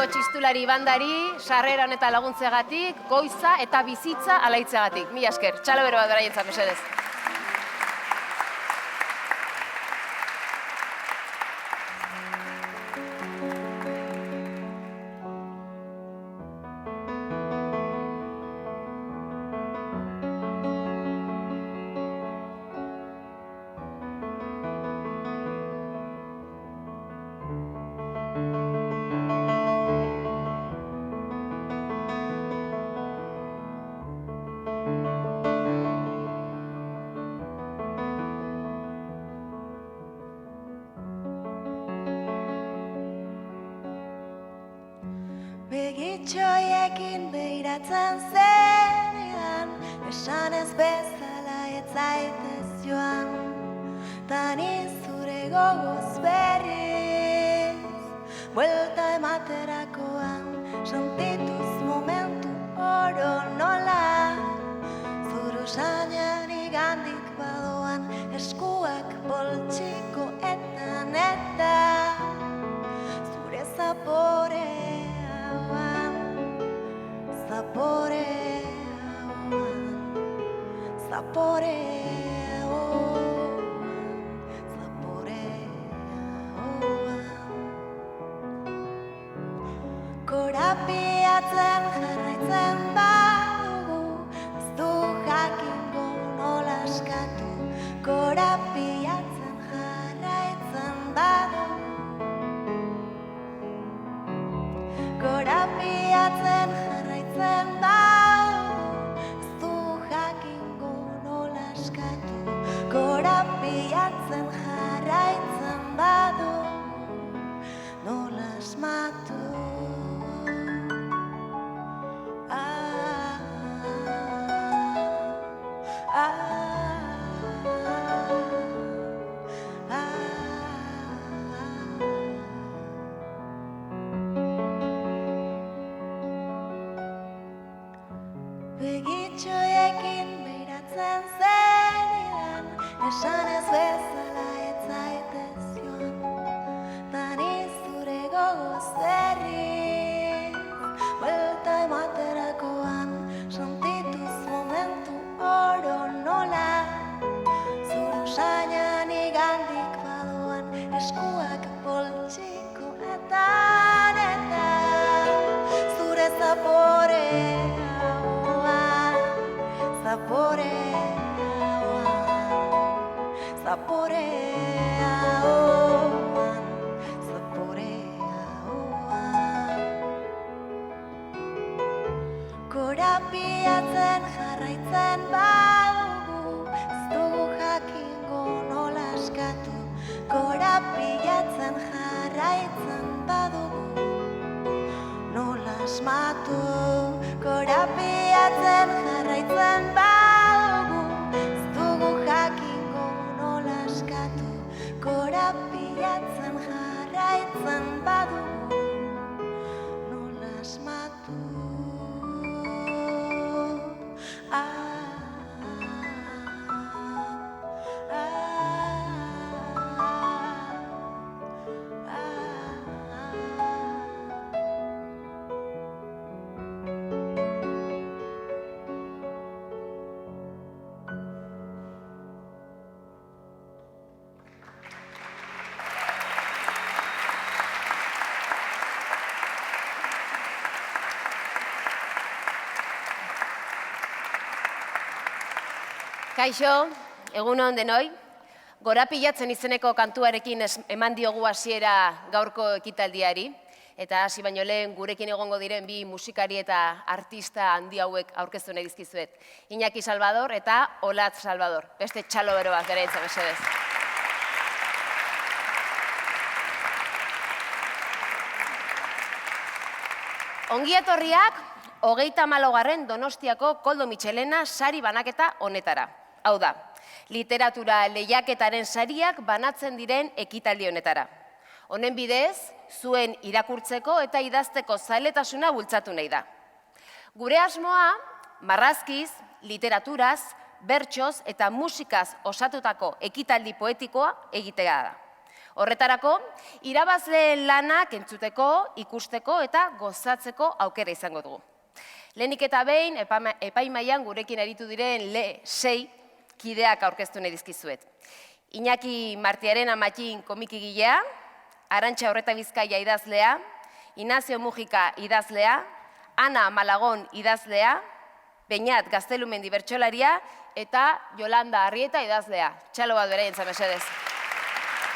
Bilboko txistulari bandari, sarreran eta laguntzeagatik, goiza eta bizitza alaitzeagatik. Mila esker, txalo bero bat beraientzat, mesedez. Begitxoiekin behiratzen zenidan, esan ez bezala ez zaitez joan, tani zure gogoz berriz, buelta ematerakoan, sentituz momentu oro nola, zuru sainan igandik badoan, eskuak poltsiko eta zure zapore Korapiatzen jarraitzen badugu, ez du jakingo nola askatu. Korapiatzen jarraitzen badugu, korapiatzen jarraitzen badugu, ez du jakingo nola askatu. Korapiatzen jarraitzen badugu, nola asmatu. Begitxoiekin behiratzen zenidan, esan ez bezala ez zaitez joan, tani zure gogoz berriz, buelta ematerakoan, sentituz momentu oro nola, zuru sainan igandik badoan, eskuak poltsiko eta zure zaporea. Korapiatzen jarraitzen badugu, ez dugu jakingo nola askatu. Korapiatzen jarraitzen badugu, nola asmatu. Korapiatzen jarraitzen badugu, ez dugu jakingo nola askatu. Korapiatzen jarraitzen badugu, nola asmatu. Kaixo, egun on denoi. Gorapilatzen izeneko kantuarekin eman diogu hasiera gaurko ekitaldiari. Eta hasi baino lehen gurekin egongo diren bi musikari eta artista handi hauek aurkeztu nahi dizkizuet. Iñaki Salvador eta Olatz Salvador. Beste txalo bero bat beraientzat mesedez. Ongi etorriak 34. Donostiako Koldo Mitxelena sari banaketa honetara. Hau da, literatura lehiaketaren sariak banatzen diren ekitaldi honetara. Honen bidez, zuen irakurtzeko eta idazteko zaletasuna bultzatu nahi da. Gure asmoa, marrazkiz, literaturaz, bertsoz eta musikaz osatutako ekitaldi poetikoa egitea da. Horretarako, irabazleen lanak entzuteko, ikusteko eta gozatzeko aukera izango dugu. Lehenik eta behin, epaimaian gurekin aritu diren 6 kideak aurkeztu nahi dizkizuet. Iñaki Martiaren Amatxin komikigilea, Arantxa Horreta Bizkaia idazlea, Inazio Mujika idazlea, Ana Malagon idazlea, Beñat Gaztelumendi bertsolaria eta Yolanda Arrieta idazlea. Txalo bat bere jentzen, mesedez.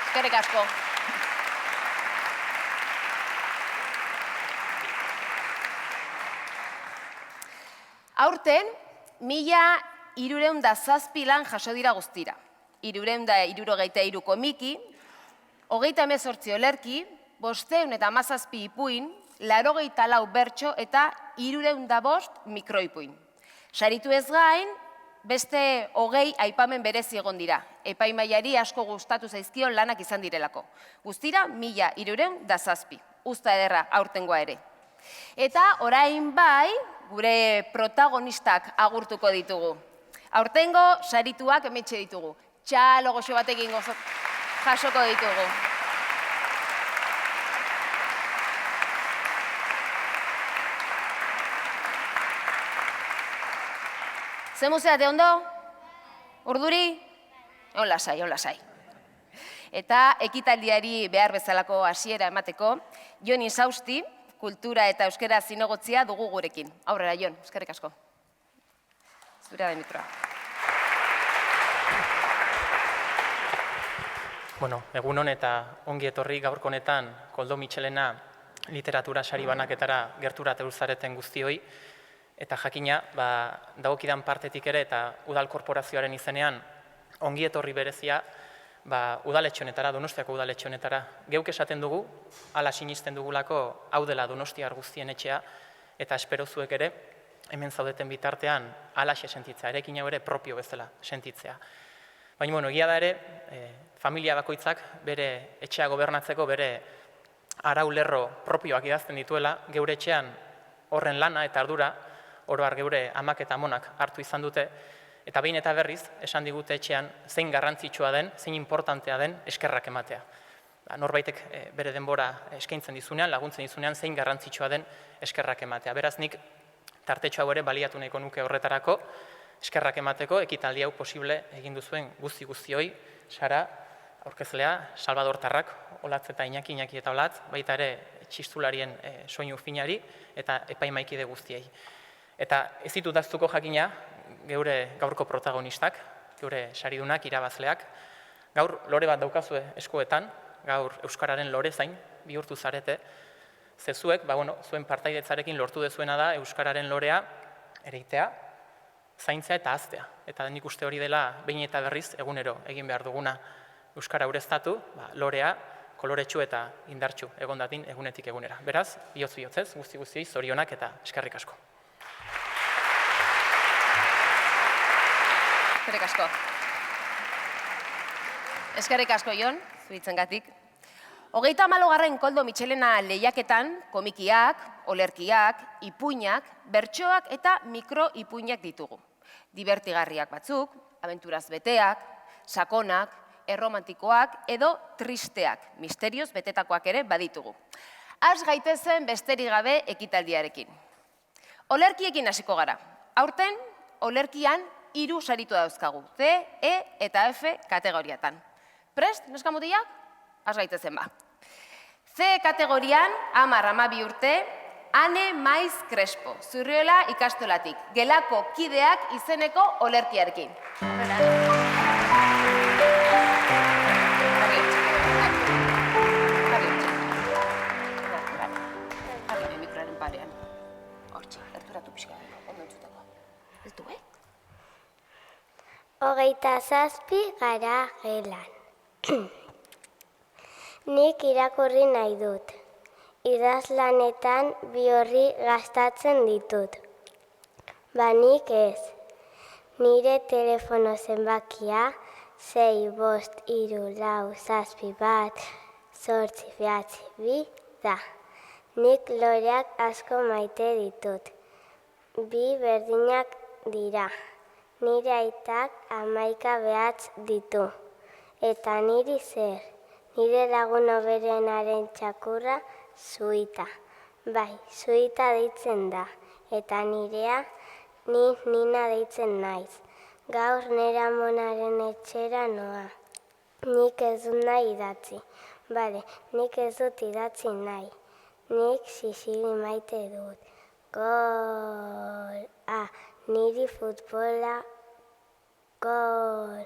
Eskerrik asko. Aurten, 1307 lan jaso dira guztira. 373 komiki, 38 olerki, 517 ipuin, 84 bertso eta 305 mikroipuin. Saritu ez gain, beste 20 aipamen berezi egon dira. Epaimaiari asko gustatu zaizkion lanak izan direlako. Guztira, 1307. Uzta ederra aurtengoa ere. Eta orain bai, gure protagonistak agurtuko ditugu. Aurtengo sarituak hementxe ditugu. Txalo goxo batekin jasoko ditugu. Zemu zeate ondo? Urduri? On lasai, on lasai. Eta ekitaldiari behar bezalako hasiera emateko, Jon Insausti, kultura eta euskera zinegotzia dugu gurekin. Aurrera, Jon, eskerrik asko. Zurea da mikroa. Egunon eta ongi etorri gaurko honetan Koldo Mitxelena literatura sari banaketara gerturat eurtzareten guztioi, eta jakina, dagokidan partetik ere eta udal korporazioaren izenean ongi etorri berezia udaletxe honetara, Donostiako udaletxe honetara. Geuk esaten dugu, hala sinisten dugulako hau dela Donostiar guztien etxea, eta espero zuek ere, hemen zaudeten bitartean, halaxe sentitzea, erekin hau ere propio bezala sentitzea. Baina, egia da ere, familia bakoitzak bere etxea gobernatzeko bere arau lerro propioak idazten dituela, geure etxean horren lana eta ardura, oro har geure amak eta amonak hartu izan dute, eta behin eta berriz, esan digute etxean, zein garrantzitsua den, zein importantea den eskerrak ematea. Norbaitek bere denbora eskaintzen dizunean, laguntzen dizunean, zein garrantzitsua den eskerrak ematea. Beraz, nik tartetxo hau ere baliatu nahiko nuke horretarako, eskerrak emateko, ekitaldi hau posible egin duzuen guzti-guztioi, Sara, aurkezlea, Salvador Tarrak, Olatz eta Iñaki eta Olatz, baita ere txistularien soinu finari eta epaimaikide guztiei. Eta ez ditut daztuko jakina, geure gaurko protagonistak, geure saridunak, irabazleak, gaur lore bat daukazue eskuetan, gaur Euskararen lore zain bihurtu zarete, zezuek, zuen partaidetzarekin lortu dezuena da Euskararen lorea ereitea, zaintzea eta haztea. Eta nik uste hori dela behin eta berriz egunero egin behar duguna Euskara ureztatu, lorea koloretsu eta indartsu egon dadin egunetik egunera. Beraz, bihotz-bihotzez, guzti-guztioi zorionak eta eskerrik asko. Eskerrik asko. Eskerrik asko, Jon, zuritzengatik. 34. Koldo Mitxelena lehiaketan komikiak, olerkiak, ipuinak, bertsoak eta mikroipuinak ditugu. Divertigarriak batzuk, abenturaz beteak, sakonak, erromantikoak edo tristeak, misterioz betetakoak ere baditugu. Az gaitezen besterik gabe ekitaldiarekin. Olerkiekin hasiko gara. Aurten, olerkian 3 saritu dauzkagu, C, E eta F kategoriatan. Prest, neska mutilak? Az gaitezen ba. C kategorian, 10-12 urte, Ane Maiz Crespo, Zurriola ikastolatik, gelako kideak izeneko olerkiarekin. Jarri mikroaren parean. Hortxe, gerturatu pixka, ondo entzuteko. Eltu, 27 gara gelan. Nik irakurri nahi dut. Idazlanetan bi horri gastatzen ditut. Nik ez. Nire telefono zenbakia 6-5-3-4-7-8-2 da. Nik loreak asko maite ditut. Bi berdinak dira. Nire aitak 11 behatz ditu. Eta niri zer, Nire lagun hoberenaren txakurra Zuita. Bai, Zuita deitzen da, eta nirea ni Nina deitzen naiz. Gaur nire amonaren etxera noa. Nik ez dut nahi idatzi. Bale, nik ez dut idatzi nahi. Nik Sisili maite dut. Gol! Niri futbola. Gol!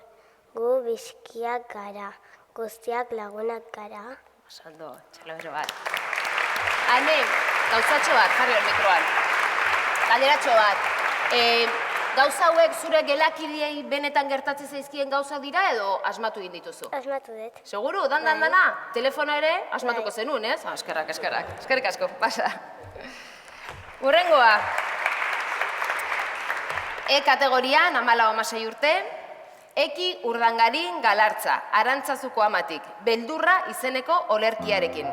Gu bizkiak gara. Guztiak lagunak gara. Osaldo, txalabero bat. Ane, gauzatxo bat, jarri hor mikroan. Galderatxo bat. Gauza hauek zure gelakideei benetan gertatzen zaizkien gauza dira edo asmatu egin dituzu? Asmatu dut. Seguru, dana? Telefono ere asmatuko zenun, ez? Eskerrak. Eskerrik asko, pasa. Urrengoa. E kategorian, 14-16 urte, Eki Urdangarin Galartza, Arantzazuko amatik, Beldurra izeneko olerkiarekin.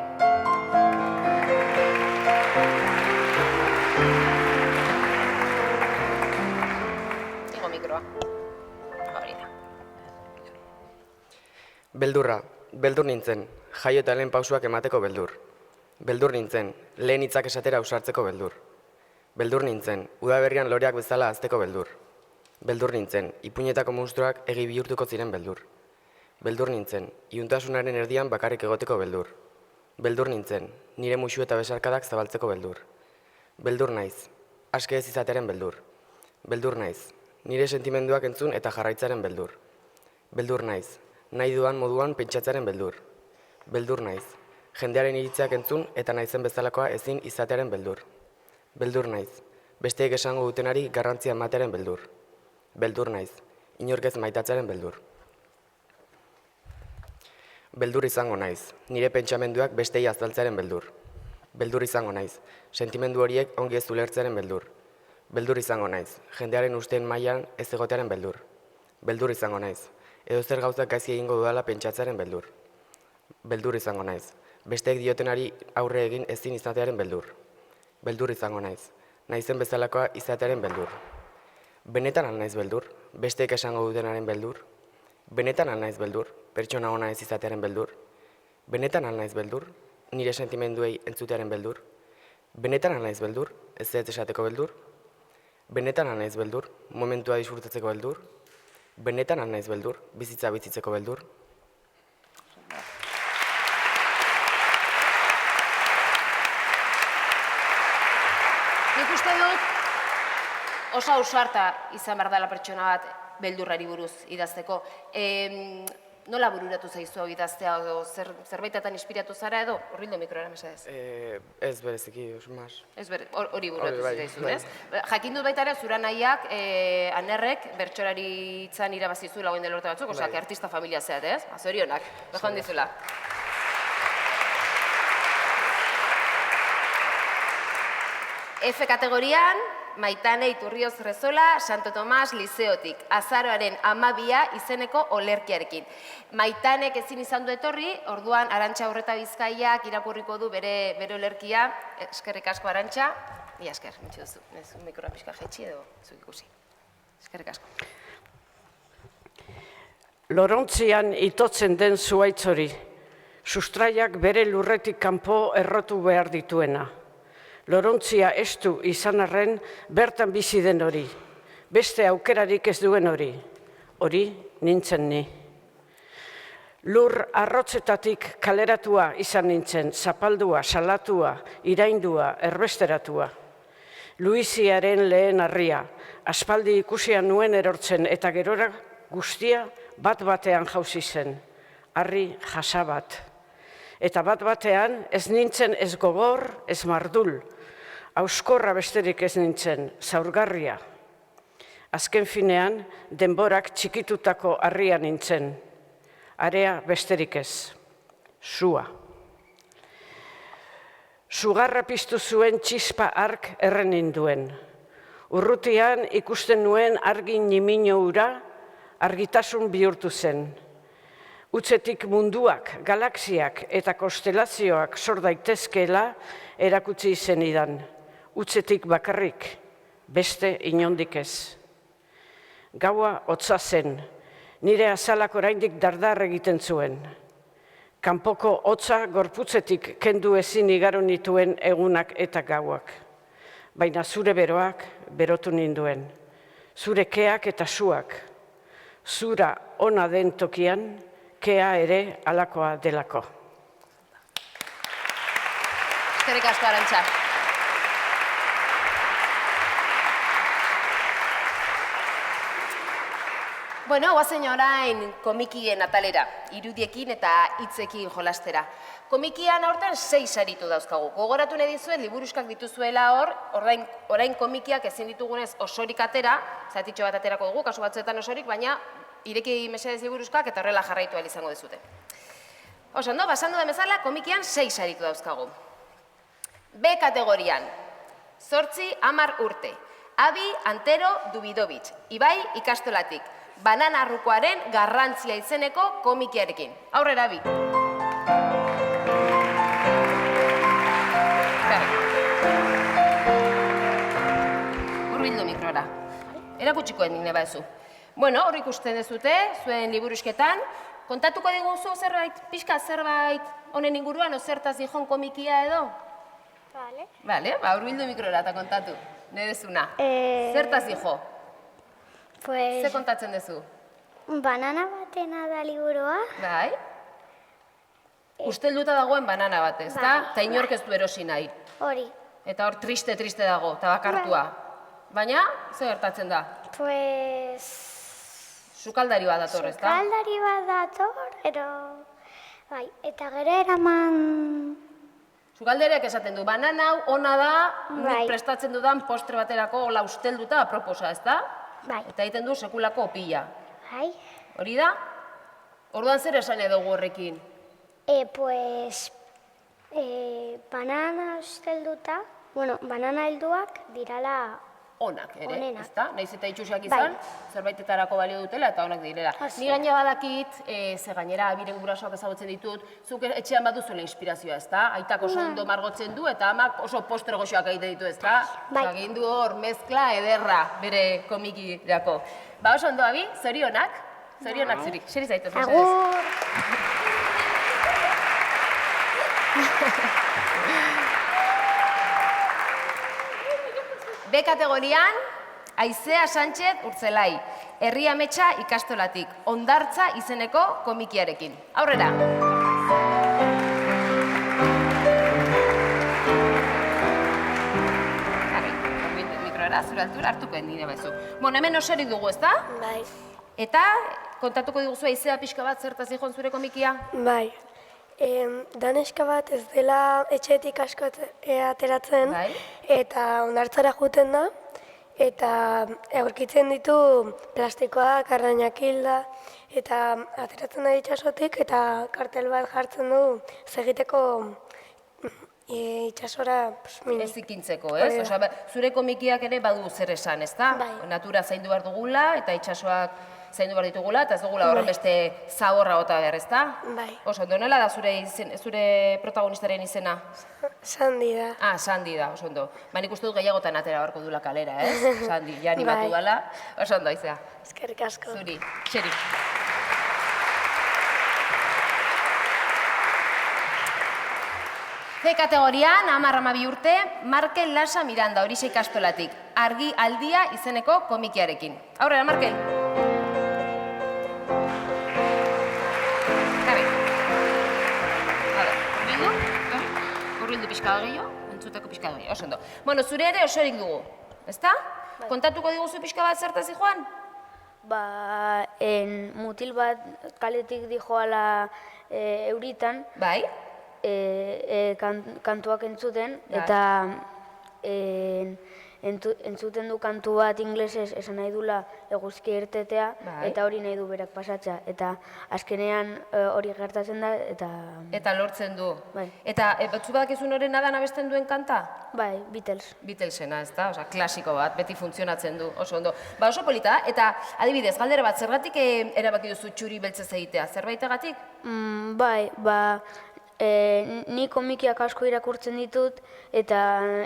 Igo mikroa. Hori da. Beldurra, beldur nintzen, jaio eta lehen pausuak emateko beldur. Beldur nintzen, lehen hitzak esatera ausartzeko beldur. Beldur nintzen, udaberrian loreak bezala hazteko beldur. Beldur nintzen, ipuinetako monstruak egi bihurtuko ziren beldur. Beldur nintzen, iuntasunaren erdian bakarrik egoteko beldur. Beldur nintzen, nire musu eta besarkadak zabaltzeko beldur. Beldur naiz, aske ez izatearen beldur. Beldur naiz, nire sentimenduak entzun eta jarraitzaren beldur. Beldur naiz, nahi duan moduan pentsatzearen beldur. Beldur naiz, jendearen iritziak entzun eta naizen bezalakoa ezin izatearen beldur. Beldur naiz, besteek esango dutenari garrantzia ematearen beldur. Beldur naiz, inork ez maitatzearen beldur. Beldur izango naiz, nire pentsamenduak bestei azaltzearen beldur. Beldur izango naiz, sentimendu horiek ongi ez ulertzearen beldur. Beldur izango naiz, jendearen usteen mailan ez egotearen beldur. Beldur izango naiz, edozer gauzak gaizki egingo dudala pentsatzearen beldur. Beldur izango naiz, besteek diotenari aurre egin ezin izatearen beldur. Beldur izango naiz, naizen bezalakoa izatearen beldur. Benetan al naiz beldur, besteek esango dutenaren beldur. Benetan al naiz beldur, pertsona ona ez izatearen beldur. Benetan al naiz beldur, nire sentimenduei entzutearen beldur. Benetan al naiz beldur, ez esateko beldur. Benetan al naiz beldur, momentua disfrutatzeko beldur. Benetan al naiz beldur, bizitza bizitzeko beldur. Nik uste dut, oso ausarta izan behar dela pertsona bat beldurrari buruz idazteko. Nola bururatu zaizu hau idaztea edo zerbaitetan inspiratu zara edo? Horrildo mikroera mesedez. Ez bereziki, mas. Hori bururatu zaizu, ez? Jakin dut baita ere, zura nahiak, Anerrek, bertsolaritzan irabazizu lagoen dela urte batzuk, osak, artista familia zeat, ez? Zorionak, bejon dizula. F kategorian, Maitane Iturrioz Rezola, Santo Tomas Lizeotik, azaroaren 12 izeneko olerkiarekin. Maitanek ezin izan du etorri, orduan Arantxa Urreta Bizkaiak irakurriko du bere olerkia. Eskerrik asko, Arantxa. Mila esker, mitxu duzu. Ez mikroa pixka jaitsi edo zuk ikusi. Eskerrik asko. Lorontzian itotzen den zuhaitz hori, sustraiak bere lurretik kanpo errotu behar dituena. Lorontzia estu izan arren bertan bizi den hori. Beste aukerarik ez duen hori. Hori nintzen ni. Lur arrotzetatik kaleratua izan nintzen, zapaldua, salatua, iraindua, erbesteratua. Luiziaren lehen harria, aspaldi ikusian nuen erortzen eta gerora guztia bat-batean jauzi zen. Harri jasa bat. Eta bat-batean ez nintzen ez gogor, ez mardul. Auskorra besterik ez nintzen, zaurgarria. Azken finean, denborak txikitutako harria nintzen. Area besterik ez. Sua. Sugarra piztu zuen txispa ark erren ninduen. Urrutian ikusten nuen argin nimino ura, argitasun bihurtu zen. Utzetik munduak, galaxiak eta konstelazioak sor daitezkeela erakutsi zenidan. Utzetik bakarrik, beste inondik ez. Gaua hotza zen, nire azalak oraindik dardar egiten zuen. Kanpoko hotza gorputzetik kendu ezin igaro nituen egunak eta gauak. Baina zure beroak berotu ninduen. Zure keak eta suak. Zura ona den tokian, kea ere alakoa delako. Eskerrik asko, Arantxa. Bueno, guazen orain komikien atalera, irudiekin eta hitzekin jolastera. Komikian aurten 6 saritu dauzkagu. Gogoratu nahi dizuet, liburuskak dituzuela hor, orain komikiak ezin ditugunez osorik atera, zatitxo bat aterako dugu, kasu batzuetan osorik, baina ireki mesedez liburuskak eta horrela jarraitu ahal izango dizute. Oso, ondo, basandu da bezala, komikian 6 saritu dauzkagu. B kategorian, 8-10 urte. Abi Antero Dubidovich, Ibai ikastolatik, Banana Arrukoaren garrantzia izeneko komikiarekin. Aurrera, Abi. Hurbildu mikrora. Erakutsiko nik neba ezu. Bueno, hor ikusten dezute, zuen liburusketan, kontatuko diguzu zerbait, pixka zerbait honen inguruan, zertaz dijon komikia edo? Vale. Bale, hurbildu mikrora eta kontatu, nedezuna. Zertaz dijo? Pues, Ze kontatzen dezu? banana batena da liburua. Bai? Ustelduta dagoen banana bat, ezta? Bai. Eta inork ez du erosi nahi. Hori. Eta hor triste dago, eta bakartua. Baina, ze gertatzen da? Pues, Sukaldari bat dator, ezta? sukaldari bat dator, bai, eta gero eraman... Sukaldereak esaten du, banana hau ona da, Bai. nik prestatzen dudan postre baterako hola ustelduta aproposa, ezta? Bai. Eta egiten du sekulako opila. Bai. Hori da? Orduan zer esan dugu horrekin? Pues, banana ustelduta, banana helduak dirala Onak ere, Onenak. ezta? Naiz eta itxusiak izan, zerbaitetarako balio dutela eta onak direla. Ni gaina badakit, ze gainera abiren gurasoak ezagutzen ditut, zuk etxean baduzuela inspirazioa, ezta? Aitak oso ondo margotzen du eta amak oso postre goxoak egiten ditu, ezta? Bai. Egin du hor mezkla ederra bere komikirako. Ba oso ondo, Abi, zorionak. Zorionak zuri. Xeri zaitez, mesedez. agur. B kategorian, Aizea Sánchez Urtzelai, Herri Ametsa ikastolatik, Ondartza izeneko komikiarekin. Aurrera! Jarri, mikroera, zure altura hartuko nire bezu. Bueno, hemen osorik dugu, ezta? Bai, Eta, kontatuko diguzu Aizea pixka bat zertaz dijon zure komikia? bai. Daneska bat ez dela etxetik asko ateratzen, Bai. eta ondartzara joeten da, eta aurkitzen ditu plastikoak, arrainak hilda, eta ateratzen da itxasotik, eta kartel bat jartzen du segiteko itxasora Ez ikintzeko, ez? Hori da. Osea, zure komikiak ere badu zer esan, ezta? Bai. Natura zaindu behar dugula, eta itxasoak zaindu behar ditugula, eta ez dugula horren beste zaborra bota behar, ezta? Bai. Oso, ondo, nola da zure protagonistaren izena? Sandi da. Ah, Sandi da, oso ondo. Ba, nik uste dut gehiagotan atera beharko dula kalera, ez? Sandi, ja animatu Bai. dala. Oso ondo, Aizea. Eskerrik asko. Zuri, txeri. C kategorian, 10-12 urte, Markel Lasa Miranda, horixe ikastolatik, Argi Aldia izeneko komikiarekin. Aurrera, Markel. Gabe. Hurbildu pixka gehiago, entzuteko pixka gehiago, oso ondo. Bueno, zure ere osorik dugu, ezta? Kontatuko diguzu pixka bat zertaz joan? Mutil bat kaletik dijoala euritan, Bai? kantuak entzuten, Bai. eta entzuten du kantu bat inglesez esan nahi dula eguzki irtetea, Bai. eta hori nahi du berak pasatzea. Eta azkenean hori gertatzen da, eta Eta lortzen du. Bai. Eta batzu badakizun horren nadan abesten duen kanta? bai, Beatles. Beatlesena, ez da? Osa, klasiko bat, beti funtzionatzen du, oso ondo. Ba, oso polita da, eta adibidez, galdera bat, zergatik erabaki duzu txuri beltzez egitea? Zerbaitegatik? Bai, Ni komikiak asko irakurtzen ditut, eta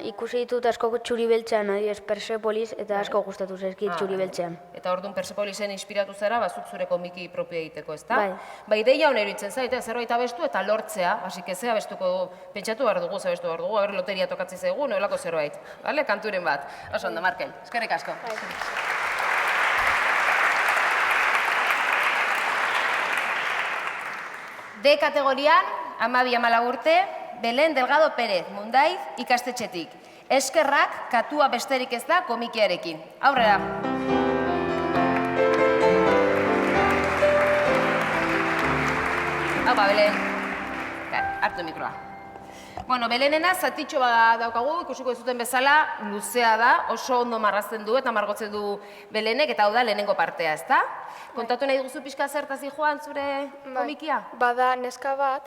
ikusi ditut asko txuri beltzean, adibidez Persepolis, eta asko gustatu zaizkit txuri beltzean. Eta orduan Persepolisen inspiratu zara, zuk zure komiki propio egiteko, ezta? Bai. Ba, ideia hona iruditzen zaite, zerbait abestu eta lortzea, hasi kezea abestuko du, pentsatu behar dugu, abestu behar dugu, aber loteria tokatzi zaigu, nolako zerbait, bale? Kanturen bat. Oso ondo, Markel, eskerrik asko. D kategorian, 12-14 urte, Belen Delgado Pérez, Mundaiz, ikastetxetik. Eskerrak katua besterik ez da komikiarekin. Aurrera. Hau ba, Belen. Hartu mikroa. Bueno, Belenena zatitxo bat daukagu, ikusiko zuten bezala, luzea da, oso ondo marrazten du eta margotzen du Belenek, eta hau da lehenengo partea, ezta? Kontatu nahi duzu pixka zertaz joan zure komikia? Bada neska bat,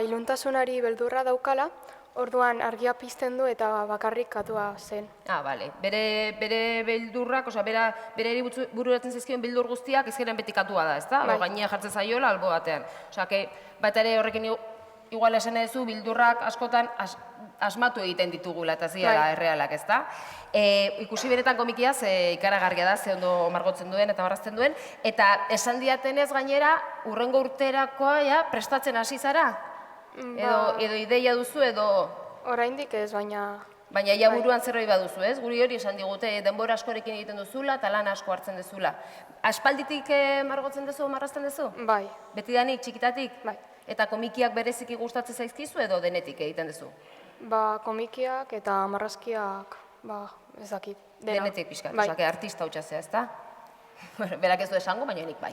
iluntasunari beldurra daukala, orduan argia pizten du eta bakarrik katua zen. Bale. Bere beldurrak, bere bururatzen zaizkion beldur guztiak ezkeren beti katua da, ezta? Gainean jartzen zaiola albo batean. Bat ere horrekin igual esan duzu, bildurrak askotan asmatu egiten ditugula eta zira errealak, ezta? Ikusi benetan komikia ikaragarria da, ze ondo margotzen duen eta marrazten duen, eta esan diatenez gainera, urrengo urterakoa prestatzen hasi zara? Edo ideia duzu, edo... Oraindik ez, baina... Baina ia buruan zerbait baduzu, ez? Guri hori esan digute, denbora askorekin egiten duzula eta lan asko hartzen duzula. Aspalditik margotzen duzu, marrazten duzu? Bai. Betidanik, txikitatik? Bai. Eta komikiak bereziki gustatzen zaizkizu edo denetik egiten duzu? Komikiak eta marrazkiak, ez dakit. Denetik pixkat, artista hutsa ezta? Berak ez du esango, baina nik bai.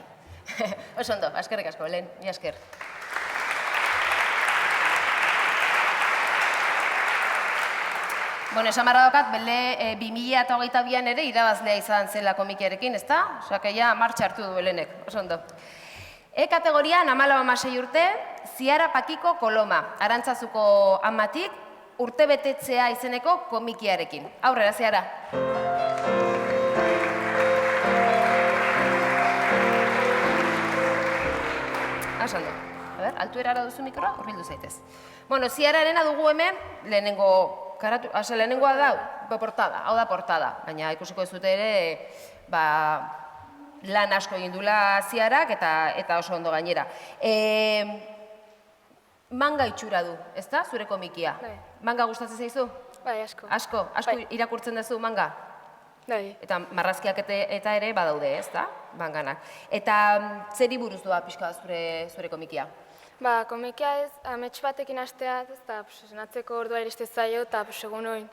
Oso ondo, eskerrik asko, Belen, ni esker. Bueno, esan barra daukat, Bele 2022an ere irabazlea izan zela komikiarekin, ezta? Ja, martxa hartu du Belenek, oso ondo. Kategorian, 14-16 urte, Ziara Pakiko Koloma, Arantzazuko amatik, urte betetzea izeneko komikiarekin. Aurrera, Ziara. Asando. Altuerara duzu mikroa, horbildu zaitez. Bueno, Ziararena dugu hemen, lehenengoa da, portada, hau da portada. Baina ikusiko duzute ere, lan asko egin duela Ziarak eta oso ondo gainera. Manga itxura du, ezta, zure komikia? Manga gustatzen zaizu? Bai, asko. Asko irakurtzen duzu manga? Bai. Eta marrazkiak eta ere badaude, ezta, manganak. Eta zeri buruz doa pixka zure komikia? Komikia ez, amets batekin hastea, eta esatzeko ordua iriste zaio, eta segun hori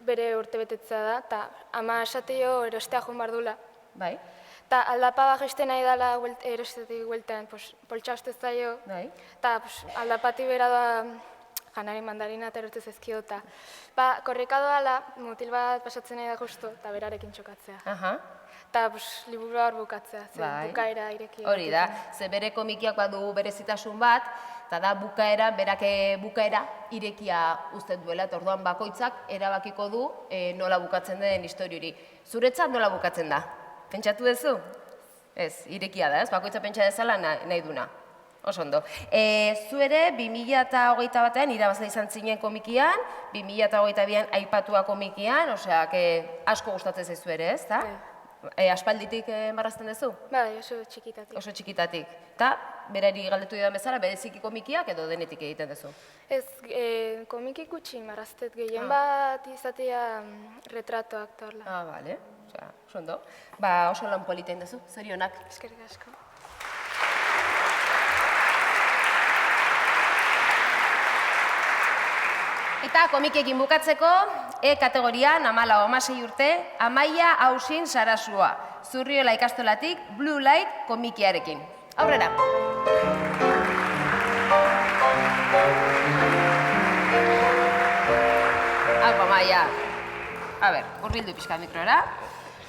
bere urte betetzea da, eta ama esateo erostea joan behar dula. Bai. Eta aldapa bajiste nahi dela erostetik gueltean, poltsa uste zaio, eta aldapati bera da janari mandarina eta eroste zezkio, eta korrika doala, mutil bat pasatzen nahi da justu, eta berarekin txokatzea. Eta liburua hor bukatzea, bukaera irekia. Hori da, ze bere komikiak badu berezitasun bat, eta da bukaera, bukaera irekia uzten duela, eta orduan bakoitzak erabakiko du nola bukatzen den historiori. Zuretzat nola bukatzen da? Pentsatu duzu? Ez, irekia da, ez? Bakoitza pentsa dezala nahi duna. Oso ondo. Zu ere, 2021an irabazle izan zinen komikian, 2022an aipatua komikian, osea, asko gustatzen zaizu ere, ez da? Aspalditik marrazten duzu? Bai, oso txikitatik. Oso txikitatik. Eta, berari galdetu dudan bezala, bereziki komikiak edo denetik egiten duzu? Ez, komiki gutxi marraztet gehien bat izatea retratoak eta horla. Bale. Oso ondo. Oso lan politein duzu, zorionak. Eskerrik asko. Eta komikekin bukatzeko, kategorian 14-16 urte, Amaia Ausin Sarasua, Zurriola ikastolatik Blue Light komikiarekin. Aurrera! Hau, Amaia. A ber, hurbildu pixka mikroera.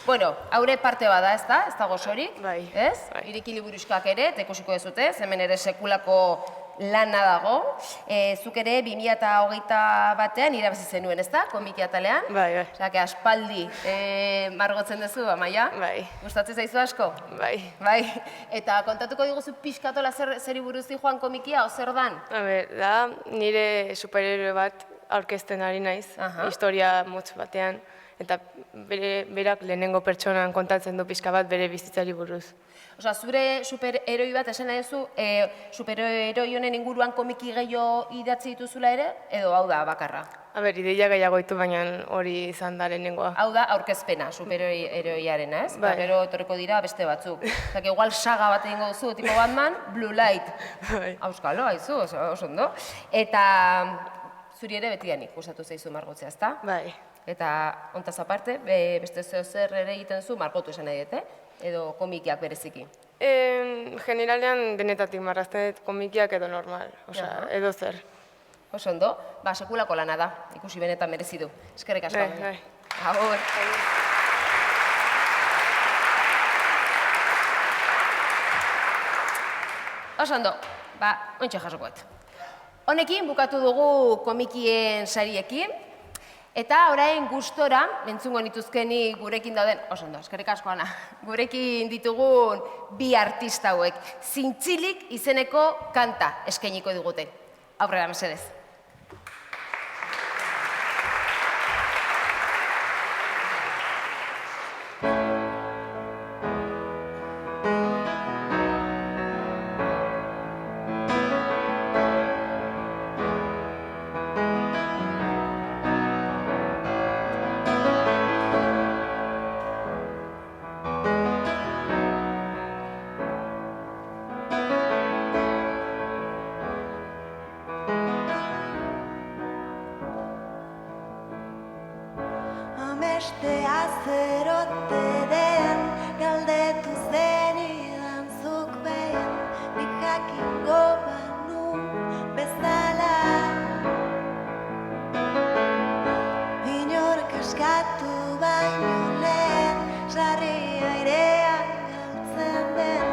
Bueno, haure parte bada, ez da gozorik? Bai. Ez? Iriki liburuskak ere, eta ikusiko dezute, hemen ere sekulako lana dago. Zuk ere 2021ean irabazi zenuen, ezta? Komiki atalean. Bai. Osea, que aspaldi margotzen duzu, Amaia? Bai. Gustatzen zaizu asko? Bai. Bai. Eta kontatuko diguzu pixkatola zeri buruz joan komikia, o zer dan? Da, nire superheroe bat aurkezten ari naiz, historia motz batean, eta berak lehenengo pertsonan kontatzen du pixka bat bere bizitzari buruz. Osea, zure superheroi bat esan nahi duzu, superheroi honen inguruan komiki gehiago idatzi dituzula ere, edo hau da bakarra? Ideia gehiago ditu, baina hori izan da lehenengoa. Hau da aurkezpena, superheroiarena, ez? Bai. Gero etorreko dira beste batzuk. Osea, que igual saga bat egingo duzu, tipo Batman, Blue Light. Auskalo, haizu, oso ondo. Eta zuri ere betidanik gustatu zaizu margotzea, ezta? Bai. Eta hontaz aparte, beste zer ere egiten zu, margotu esan nahi dute, edo komikiak bereziki? Generalean denetatik marrazten dut komikiak edo normal, edo zer. Oso ondo, sekulako lana da, ikusi benetan merezi du. Eskerrik asko. Bai. Agur. Oso ondo, ontsa jasokoet. Honekin bukatu dugu komikien sariekin, eta orain gustora, entzungo nituzkeni gurekin dauden, oso ondo, eskerrik asko Ana, gurekin ditugun bi artista hauek, Zintzilik izeneko kanta eskainiko digute. Aurrera, mesedez. Amestea zerote den, galdetu zenidan zuk behin, nik jakingo banu bezala. Inork askatu baino lehen, sarri airean galtzen den,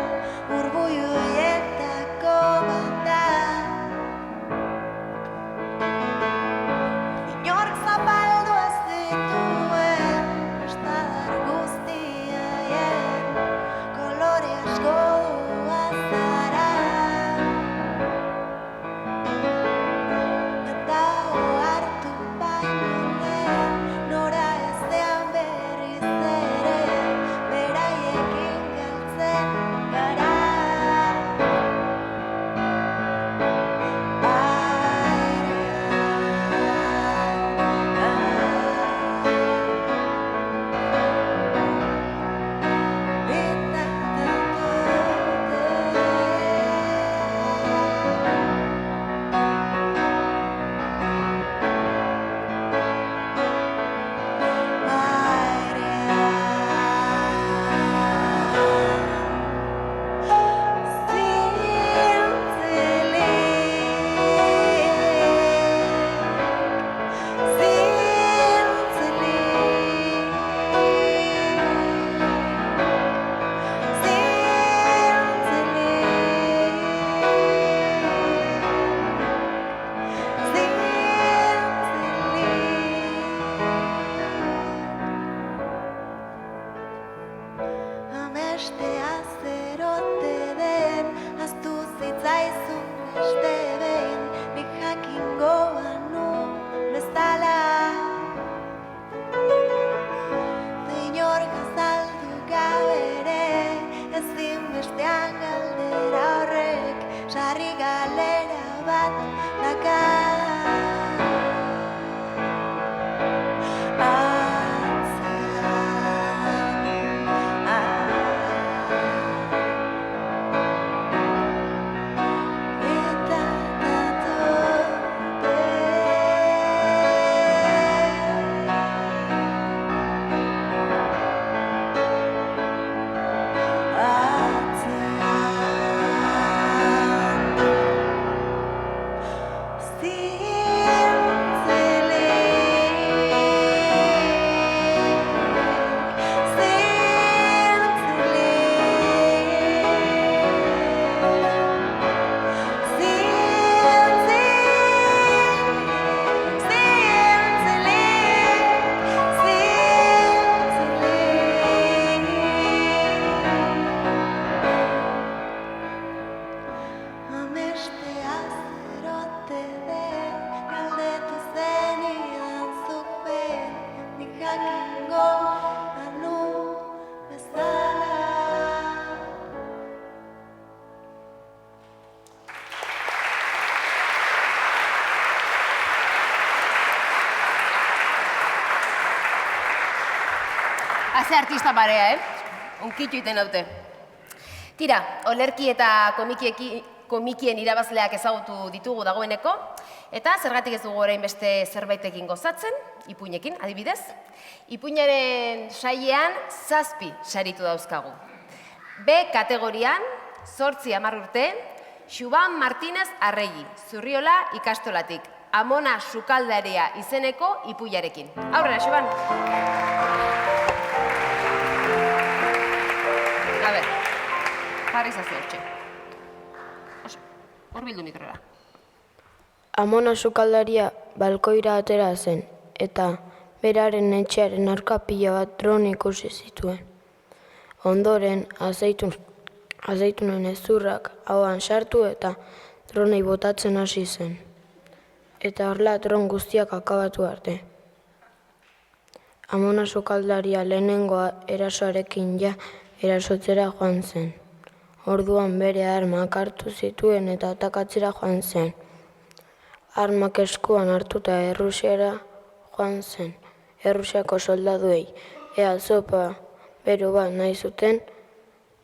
burbuilu horietako bat da. Inork zapaldu ez dituen, estadar guztiaien, kolore asko du azara. Eta ohartu baino lehen, nora ez dean bere Haze artista barea, Unkitu iten daute. Tira, olerki eta komikien irabazleak ezagutu ditugu dagoeneko, eta zergatik ez dugu orain beste zerbaitekin gozatzen, ipuinekin, adibidez. Ipuinaren saiean 7 saritu dauzkagu. B kategorian, 8-10 urte, Xuban Martínez Arregi, Zurriola ikastolatik, Amona Sukaldaria izeneko ipuiarekin. Aurrera, Xuban! A ber, jarri zazu hortxe. Horbildu mikrora. Amona Sukaldaria balkoira atera zen, eta beraren etxearen aurka pila bat dron ikusi zituen. Ondoren, azeitunen ezurrak hauan sartu eta dronei botatzen hasi zen. Eta horla dron guztiak akabatu arte. Amona Sukaldaria lehenengoa erasoarekin erasotzera joan zen. Orduan bere armak hartu zituen eta atakatzera joan zen. Armak eskuan hartuta Errusiara joan zen. Errusiako soldaduei, ea zopa bero bat nahi zuten,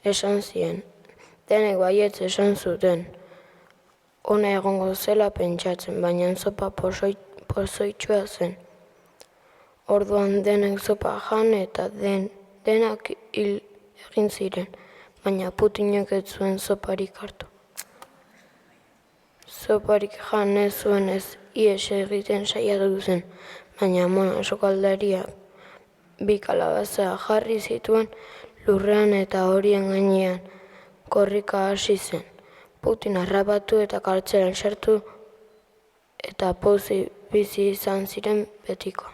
esan zien. Denek baietz esan zuten. Ona egongo zela pentsatzen, baina zopa pozoitxua zen. Orduan denek zopa jan eta denak hil egin ziren, baina Putinek ez zuen zoparik hartu. Zoparik jan ez zuen ez ies egiten saiatu zen, baina Amona Sukaldariak 2 kalabaza jarri zituen lurrean eta horien gainean korrika hasi zen. Putin harrapatu eta kartzelan sartu eta pozik bizi izan ziren betiko.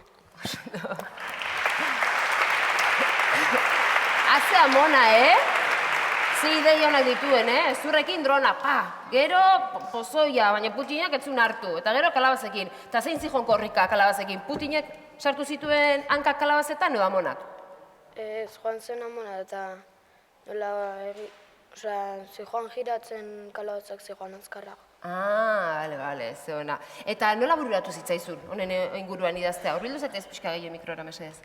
Haze Amona, Ze ideia honak dituen, Zurrekin drona, Gero pozoia, baina Putinek ez zuen hartu. Eta gero kalabazekin. Eta zein zihon korrika kalabazekin? Putinek sartu zituen hankak kalabazetan edo Amonak? Ez joan zen Amona eta nola zijoan giratzen kalabazak zijoan azkarrak. Bale, ze ona. Eta nola bururatu zitzaizun, honen inguruan idaztea? Horbildu zaitez pixka gehiago mikrora mesedez.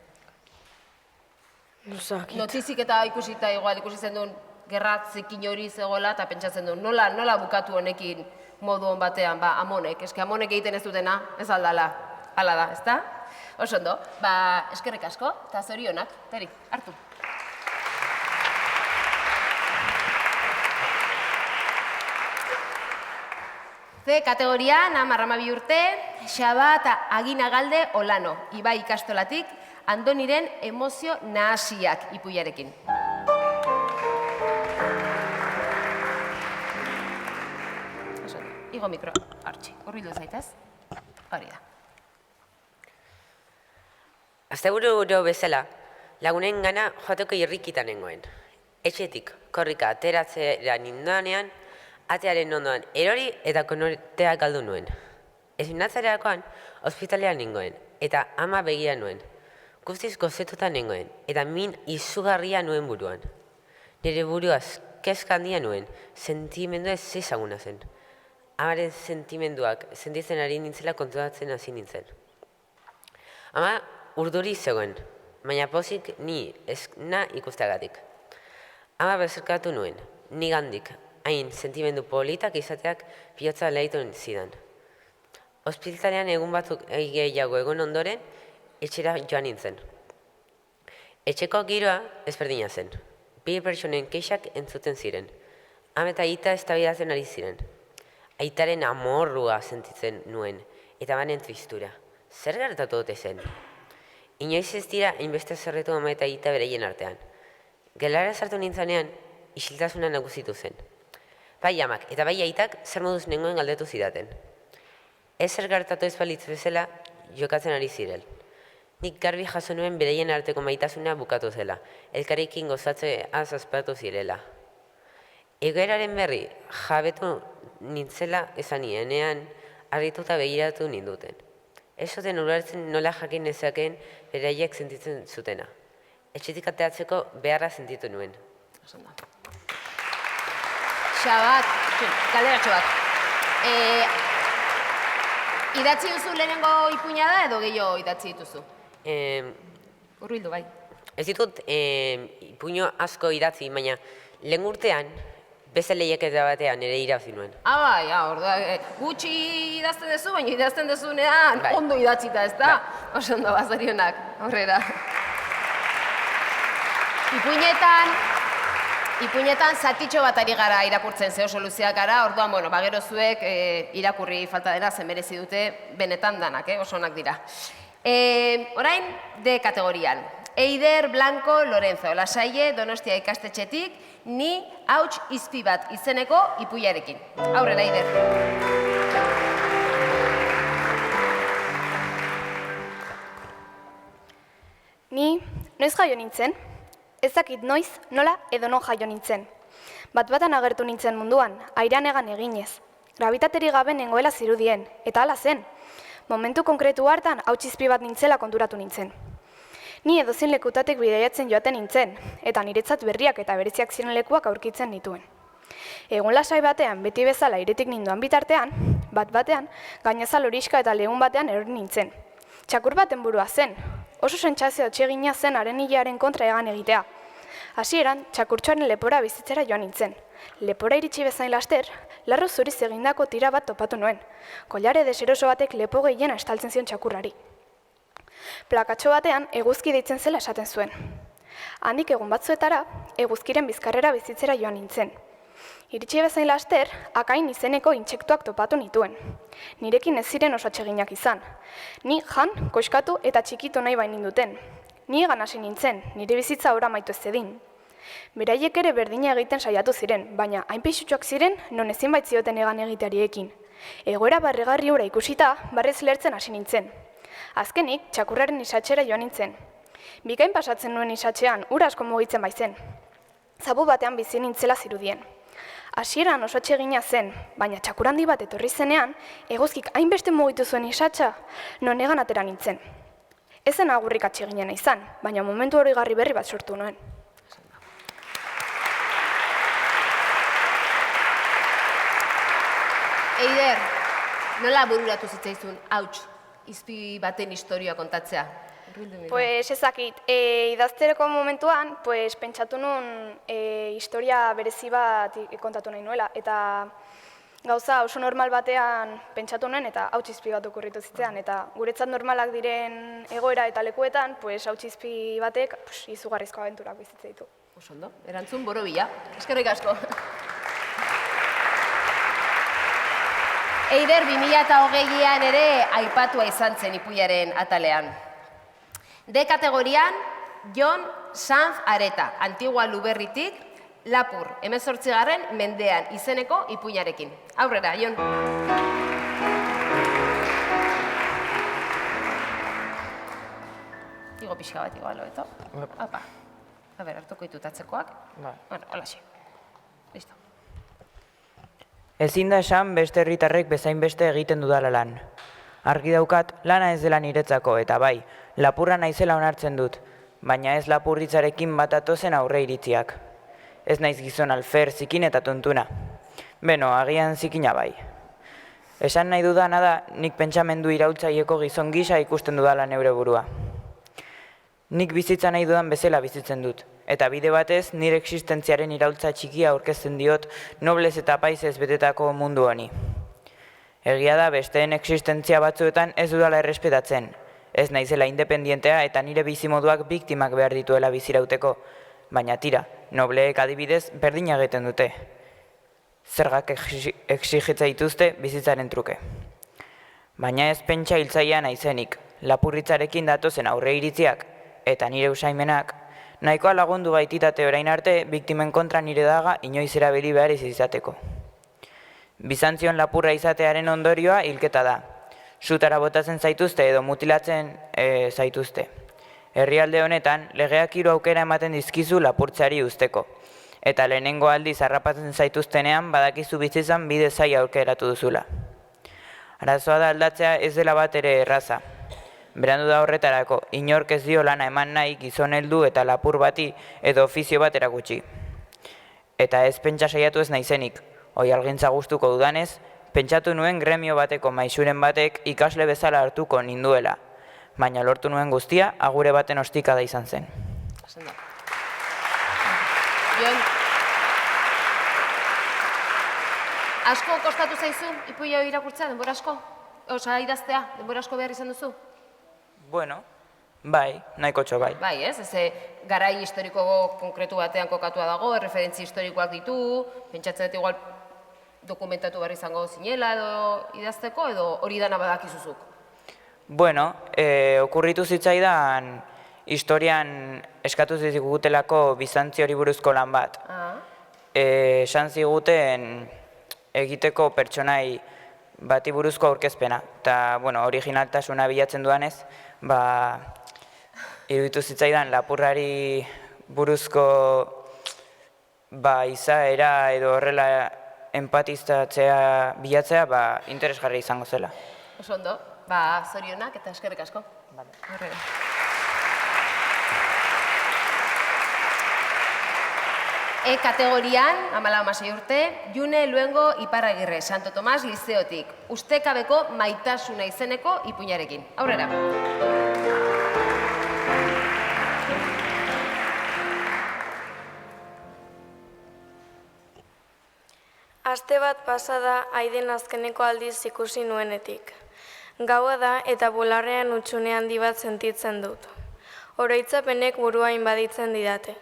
Notizik eta ikusita igual ikusi zen duen gerra zikin hori zegoela eta pentsatzen duen nola bukatu honekin modu hon batean, Amonek. Eske Amonek egiten ez dutena, ez aldala. Hala da, ezta? Oso ondo, eskerrik asko eta zorionak, Teri, hartu. C kategorian, 12 urte, Xaba eta Aginagalde Olano, Ibai ikastolatik, Andoniren emozio nahasiak ipuiarekin. Igo mikro, hartxi, horbildu zaitez. Hori da. Asteburu bezala, lagunen gana joateko irrikitan nengoen. Etxetik, korrika ateratzera nindoanean, atearen ondoan erori eta konortea galdu nuen. Esinatzerakoan, ospitalean nengoen, eta ama begia nuen. Guztiz gozetuta nengoen, eta min izugarria nuen buruan. Nire buruaz kezka handia nuen, sentimendua ez ezaguna zen. Amaren sentimenduak sentitzen ari nintzela kontuatzen hasi nintzen. Ama urduri zegoen, baina pozik ni esna ikusteagatik. Ama bezerkatu nuen, nigandik, hain sentimendu politak izateak bihotza lehitu zidan. Ospitalean egun batzuk gehiago egon ondoren, etxera joan nintzen. Etxeko giroa ezberdina zen. 2 pertsonen kexak entzuten ziren. Ama eta aita eztabaidatzen ari ziren. Aitaren amorrua sentitzen nuen, eta banen tristura. Zer gertatu dute zen? Inoiz ez dira hainbeste zerretu ama eta aita bereien artean. Gelara sartu nintzanean, isiltasuna nagusitu zen. Bai amak eta bai aitak zer moduz nengoen galdetu zidaten. Ez zer gertatu ez balitz bezala jokatzen ari ziren. Nik garbi jaso nuen bereien arteko maitasuna bukatu zela, elkarrekin gozatzea azazpatu zirela. Egoeraren berri jabetu nintzela esan nienean, harrituta begiratu ninduten. Ez zuten ulertzen nola jakin nezakeen beraiek sentitzen zutena. Etxetik ateatzeko beharra sentitu nuen. Xabat, galderatxo bat. Idatzi duzu lehenengo ipuina da edo gehiago idatzi dituzu? Urbildu, bai. Ez ditut ipuño asko idatzi, baina lehen urtean, beste lehiaketa batean ere irabazi nuen. Bai, gutxi idazten duzu, baina idazten duzunean ondo idatzita, ez da? Oso ondo, bazarionak, horrera. Ipuinetan zatitxo bat ari gara irakurtzen zeo soluziak gara, orduan, bueno, bagero zuek irakurri falta dena zen merezi dute benetan danak, oso onak dira. Orain, D kategorian. Eider Blanco Lorenzo, Lasaie, Donostia ikastetxetik, ni hauts izpi bat izeneko ipuiarekin. Aurrera, Eider. Ni noiz jaio nintzen? Ez dakit noiz, nola edo non jaio nintzen. Bat-batan agertu nintzen munduan, airean egan eginez. Gravitateri gabe nengoela zirudien, eta hala zen. Momentu konkretu hartan hauts izpi bat nintzela konturatu nintzen. Ni edozein lekutatek bidaiatzen joaten nintzen, eta niretzat berriak eta bereziak ziren lekuak aurkitzen nituen. Egun lasai batean, beti bezala iretik ninduan bitartean, bat-batean, gainazal horiska eta lehun batean erori nintzen. Txakur baten burua zen, oso sentsazio atsegina zen haren hilearen kontra egan egitea. Hasieran, txakurtxoaren lepora bizitzera joan nintzen. Lepora iritsi bezain laster, larru zuriz egindako tira bat topatu nuen. Koilare deseroso batek lepo gehiena estaltzen zion txakurrari. Plakatxo batean eguzki deitzen zela esaten zuen. Handik egun batzuetara, eguzkiren bizkarrera bizitzera joan nintzen. Iritsi bezain laster, akain izeneko intsektuak topatu nituen. Nirekin ez ziren oso atseginak izan. Ni jan, koskatu eta txikitu nahi bain ninduten. Ni egan hasi nintzen, nire bizitza ora maitu ez zedin. Beraiek ere berdina egiten saiatu ziren, baina hain pixutxoak ziren, non ezin baitzioten egan egiteariekin. Egoera barregarri hura ikusita, barrez lertzen hasi nintzen. Azkenik, txakurraren isatxera joan nintzen. Bikain pasatzen nuen isatxean, ura asko mugitzen baizen. Zabu batean bizi nintzela zirudien. Hasieran oso atsegina zen, baina txakur handi bat etorri zenean, eguzkik hainbeste mugitu zuen isatxa, non egan atera nintzen. Ez zen agurrik atseginena izan, baina momentu oroigarri berri bat sortu nuen. Eider, nola bururatu zitzaizun hauts izpi baten historia kontatzea? Pues ezakit, idaztereko momentuan, pentsatu nun historia berezi bat kontatu nahi nuela, eta gauza oso normal batean pentsatu nuen eta hauts izpi bat okurritu zitzean, eta guretzat normalak diren egoera eta lekuetan, hauts izpi batek izugarrizko abenturak bizitza ditu. Oso ondo, erantzun borobila. Eskerrik asko. Eider 2020an ere aipatua izan zen ipuiaren atalean. D kategorian, Jon Sanz Areta, Antigua Luberritik, Lapur, 18. mendean izeneko ipuinarekin. Aurrera, Jon. Igo pixka bat, igual, eto? Apa. A ber, hartuko ditutatzekoak. Bueno, holaxe. Listo. Ezin da esan beste herritarrek bezain beste egiten dudala lan. Argi daukat, lana ez dela niretzako, eta bai, lapurra naizela onartzen dut, baina ez lapurritzarekin bat atozen aurre iritziak. Ez naiz gizon alfer, zikin eta tontuna. Beno, agian zikina bai. Esan nahi dudana da, nik pentsamendu iraultzaieko gizon gisa ikusten dudala neure burua. Nik bizitza nahi dudan bezala bizitzen dut, eta bide batez nire existentziaren iraultza txikia aurkezten diot noblez eta paisez betetako mundu honi. Egia da besteen existentzia batzuetan ez dudala errespetatzen, ez naizela independientea eta nire bizimoduak biktimak behar dituela bizirauteko, baina tira, nobleek adibidez berdina egiten dute. Zergak exigitza dituzte bizitzaren truke. Baina ez pentsa hiltzaia naizenik, lapurritzarekin datozen aurre iritziak, eta nire usaimenak, nahikoa lagundu baititate orain arte biktimen kontra nire daga inoiz erabili behar izateko. Bizantzion lapurra izatearen ondorioa hilketa da. Sutara botatzen zaituzte edo mutilatzen zaituzte. Herrialde honetan, legeak 3 aukera ematen dizkizu lapurtzeari usteko. Eta lehenengo aldiz harrapatzen zaituztenean badakizu bizitzan bide zaila aukeratu duzula. Arazoa da aldatzea ez dela bat ere erraza. Berandu da horretarako, inork ez dio lana eman nahi gizon heldu eta lapur bati edo ofizio bat erakutsi. Eta ez pentsa saiatu ez naizenik, oihalgintza gustuko dudanez, pentsatu nuen gremio bateko maisuren batek ikasle bezala hartuko ninduela, baina lortu nuen guztia agure baten ostikada izan zen. Sendo. Jon, asko kostatu zaizu ipuin hau irakurtzea, denbora asko? Osa, idaztea, denbora asko behar izan duzu? Bueno, bai, nahiko txo bai. Bai, ez? Garai historiko konkretu batean kokatua dago, erreferentzi historikoak ditu, pentsatzen dut igual dokumentatu behar izango zinela edo idazteko, edo hori dana badakizuzuk? Bueno, okurritu zitzaidan historian eskatu zigutelako Bizantziori buruzko lan bat. Esan ziguten egiteko pertsonai bati buruzko aurkezpena. Eta, bueno, originaltasuna bilatzen duanez, iruditu zitzaidan lapurrari buruzko izaera edo horrela empatizatzea bilatzea interesgarri izango zela. Oso ondo, zorionak eta eskerrik asko. Horrela. Kategorian, 14-16 urte, June Luengo Iparragirre, Santo Tomas Lizeotik, ustekabeko maitasuna izeneko ipuinarekin. Aurrera. Aste bat pasada Aiden azkeneko aldiz ikusi nuenetik. Gaua da eta bularrean utxune handi bat sentitzen dut. Oroitzapenek burua inbaditzen didate,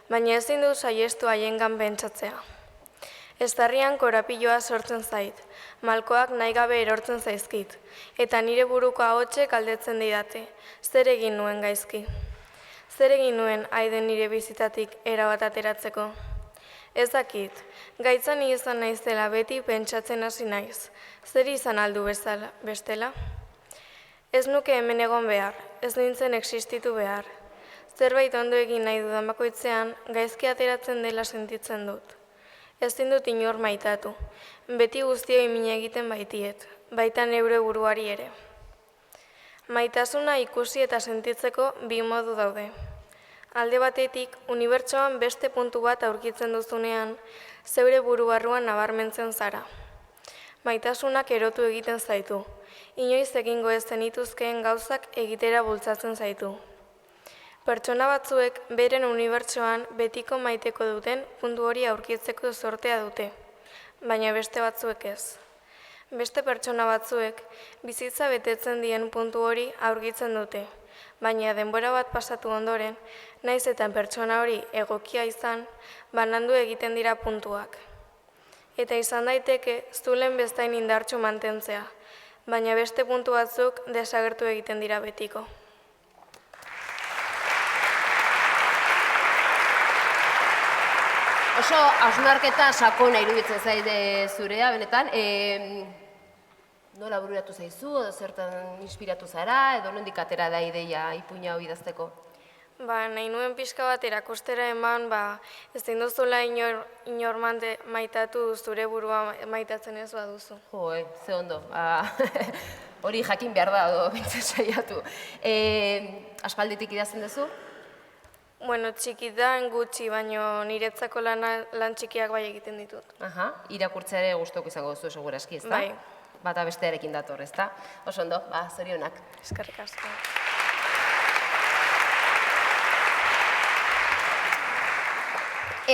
baina ezin du saiestu haiengan pentsatzea. Estarrian korapiloa sortzen zait, malkoak nahi gabe erortzen zaizkit, eta nire buruko ahotsek galdetzen didate, zer egin nuen gaizki. Zer egin nuen Aiden nire bizitatik erabat ateratzeko. Ez dakit, gaitzan izan naizela beti pentsatzen hasi naiz, zer izan aldu bestela? Ez nuke hemen egon behar, ez nintzen existitu behar. Zerbait ondo egin nahi dudan bakoitzean, gaizki ateratzen dela sentitzen dut. Ezin dut inor maitatu, beti guztioi min egiten baitiet, baita neure buruari ere. Maitasuna ikusi eta sentitzeko bi modu daude. Alde batetik, unibertsoan beste puntu bat aurkitzen duzunean, zeure buru barruan nabarmentzen zara. Maitasunak erotu egiten zaitu, inoiz egingo ez zenituzkeen gauzak egitera bultzatzen zaitu. Pertsona batzuek beren unibertsoan betiko maiteko duten puntu hori aurkitzeko zortea dute, baina beste batzuek ez. Beste pertsona batzuek bizitza betetzen dien puntu hori aurkitzen dute, baina denbora bat pasatu ondoren, naiz eta pertsona hori egokia izan, banandu egiten dira puntuak. Eta izan daiteke zulen bestain indartsu mantentzea, baina beste puntu batzuk desagertu egiten dira betiko. Oso hausnarketa sakona iruditzen zaide zurea, benetan. Nola bururatu zaizu, edo zertan inspiratu zara, edo nondik atera da ideia ipuina hau idazteko? Nahi nuen pixka bat erakustera eman, ez duzula inor maitatu zure burua maitatzen ez baduzu. Ze ondo. Hori jakin behar da, edo bintzen saiatu. Aspalditik idazten duzu? Bueno, txikitan gutxi, baina niretzako lan txikiak bai egiten ditut. Irakurtzea ere gustoko izango duzu segurazki, ezta? Bai. Bata bestearekin dator, ezta? Oso ondo, zorionak. Eskerrik asko.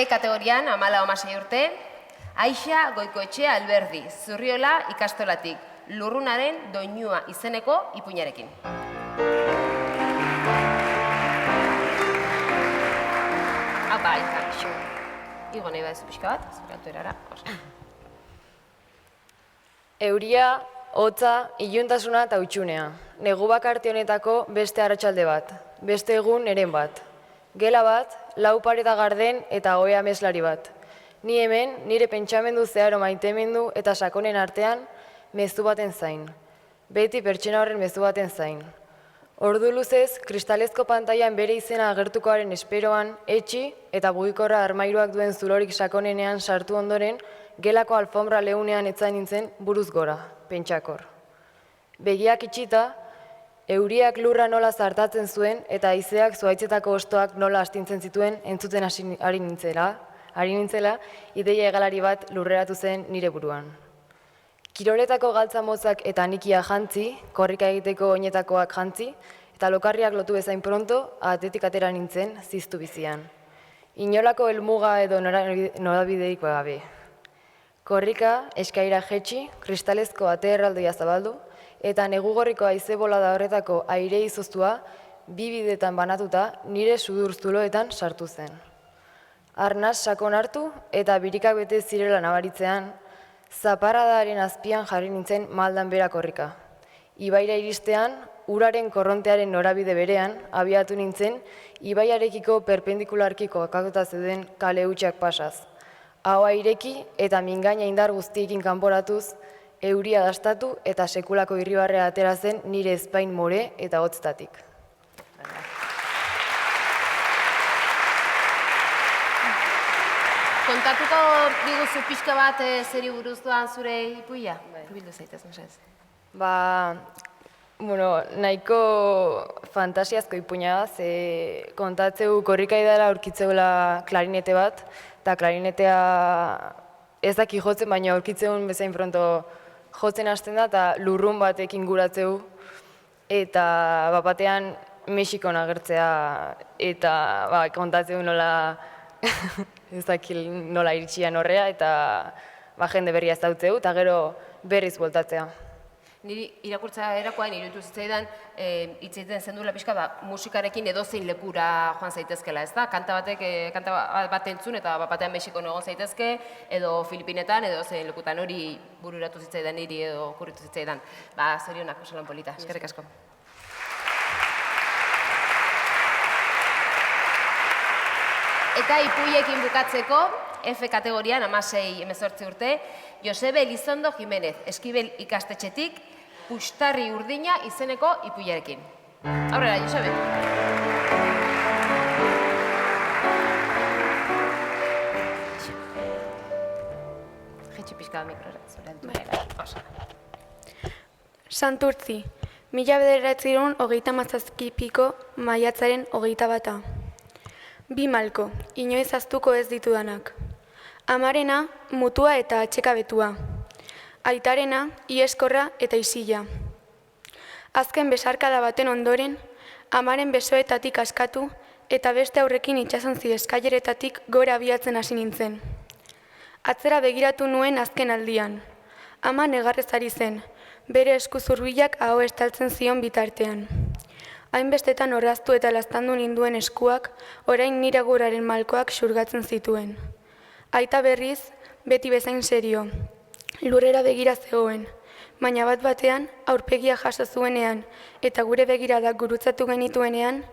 Kategorian, 14-16 urte, Aixa Goikoetxea Alberdi, Zurriola ikastolatik, Lurrunaren doinua izeneko ipuinarekin. Bai, Aixo. Igo nahi badezu pixka bat, zuratu erara. Euria, hotza, iluntasuna eta utxunea. Negu bakarte honetako beste arratsalde bat, beste egun eren bat. Gela bat, lau pareta garden eta ohe ameslari bat. Ni hemen, nire pentsamendu zeharo maitemendu eta sakonen artean, mezu baten zain. Beti pertsona horren mezu baten zain. Ordu luzez, kristalezko pantailan bere izena agertukoaren esperoan, etxi eta buikorra armairuak duen zulorik sakonenean sartu ondoren, gelako alfombra leunean etzain nintzen buruz gora, pentsakor. Begiak itxita, euriak lurra nola zartatzen zuen eta haizeak zuhaitzetako ostoak nola astintzen zituen entzuten ari nintzela, ideia egalari bat lurreratu zen nire buruan. Kiroletako galtza motzak eta nikia jantzi, korrika egiteko oinetakoak jantzi, Eta lokarriak lotu bezain pronto, atetik atera nintzen, ziztu bizian. Inolako helmuga edo norabideik gabe. Korrika, eskaira jetxi, kristalezko ate erraldoia zabaldu, eta negugorriko haize bolada horretako aire izoztua, bi bidetan banatuta, nire sudur zuloetan sartu zen. Arnaz sakon hartu eta birikak bete zirela nabaritzean, zaparradaren azpian jarri nintzen maldan bera korrika. Ibaira iristean, uraren korrontearen norabide berean, abiatu nintzen, ibaiarekiko perpendikularki kokatuta zeuden kale hutsak pasaz. Ahoa ireki eta mingaina indar guztiekin kanporatuz, euria dastatu eta sekulako irribarrea atera zen nire ezpain more eta hotztatik. Kontatuko diguzu pixka bat zeri buruz doan zure ipuia? Bildu zaitez, mesez. Nahiko fantasiazko ipuina, ze kontatzeu korrikaidara aurkitzeula klarinete bat, eta klarinetea ez daki jotzen, baina aurkitzeun bezain pronto jotzen hasten da, eta lurrun batekin guratzeu, eta batean Mexikon agertzea, eta kontatzeu nola ez dakil nola iritsian horrea, eta jende berria ez dautzeu, eta gero berriz bueltatzea. Niri irakurtza erakoan iruditu zitzaidan hitz egiten zendula pixka musikarekin edozein lekura joan zaitezkela, ez da? Kanta bat entzun eta batean Mexikon egon zaitezke, edo Filipinetan, edo zein lekutan hori bururatu zitzaidan niri edo kurritu zitzaidan. Zorionak, oso lan polita, eskerrik asko. Eta ipuiekin bukatzeko, F kategorian, 16-18 urte, Josebe Elizondo Jimenez, Eskibel ikastetxetik, Puxtarri Urdina izeneko ipuiarekin. Aurrera, Josebe. Jetxi pixka mikrora, zure altura. Santurtzi, 1937ko maiatzaren 21. Bi malko, inoiz ahaztuko ez ditudanak. Amarena, mutua eta atxekabetua. Aitarena, ieskorra eta isila. Azken besarkada baten ondoren, amaren besoetatik askatu eta beste aurrekin itsasontzi eskaileretatik gora abiatzen hasi nintzen. Atzera begiratu nuen azken aldian. Ama negarrez ari zen, bere esku zurbilak aho estaltzen zion bitartean. Hainbestetan orraztu eta laztandu ninduen eskuak, orain nire guraren malkoak xurgatzen zituen. Aita berriz, beti bezain serio, lurrera begira zegoen, baina bat batean aurpegia jaso zuenean eta gure begiradak gurutzatu genituenean,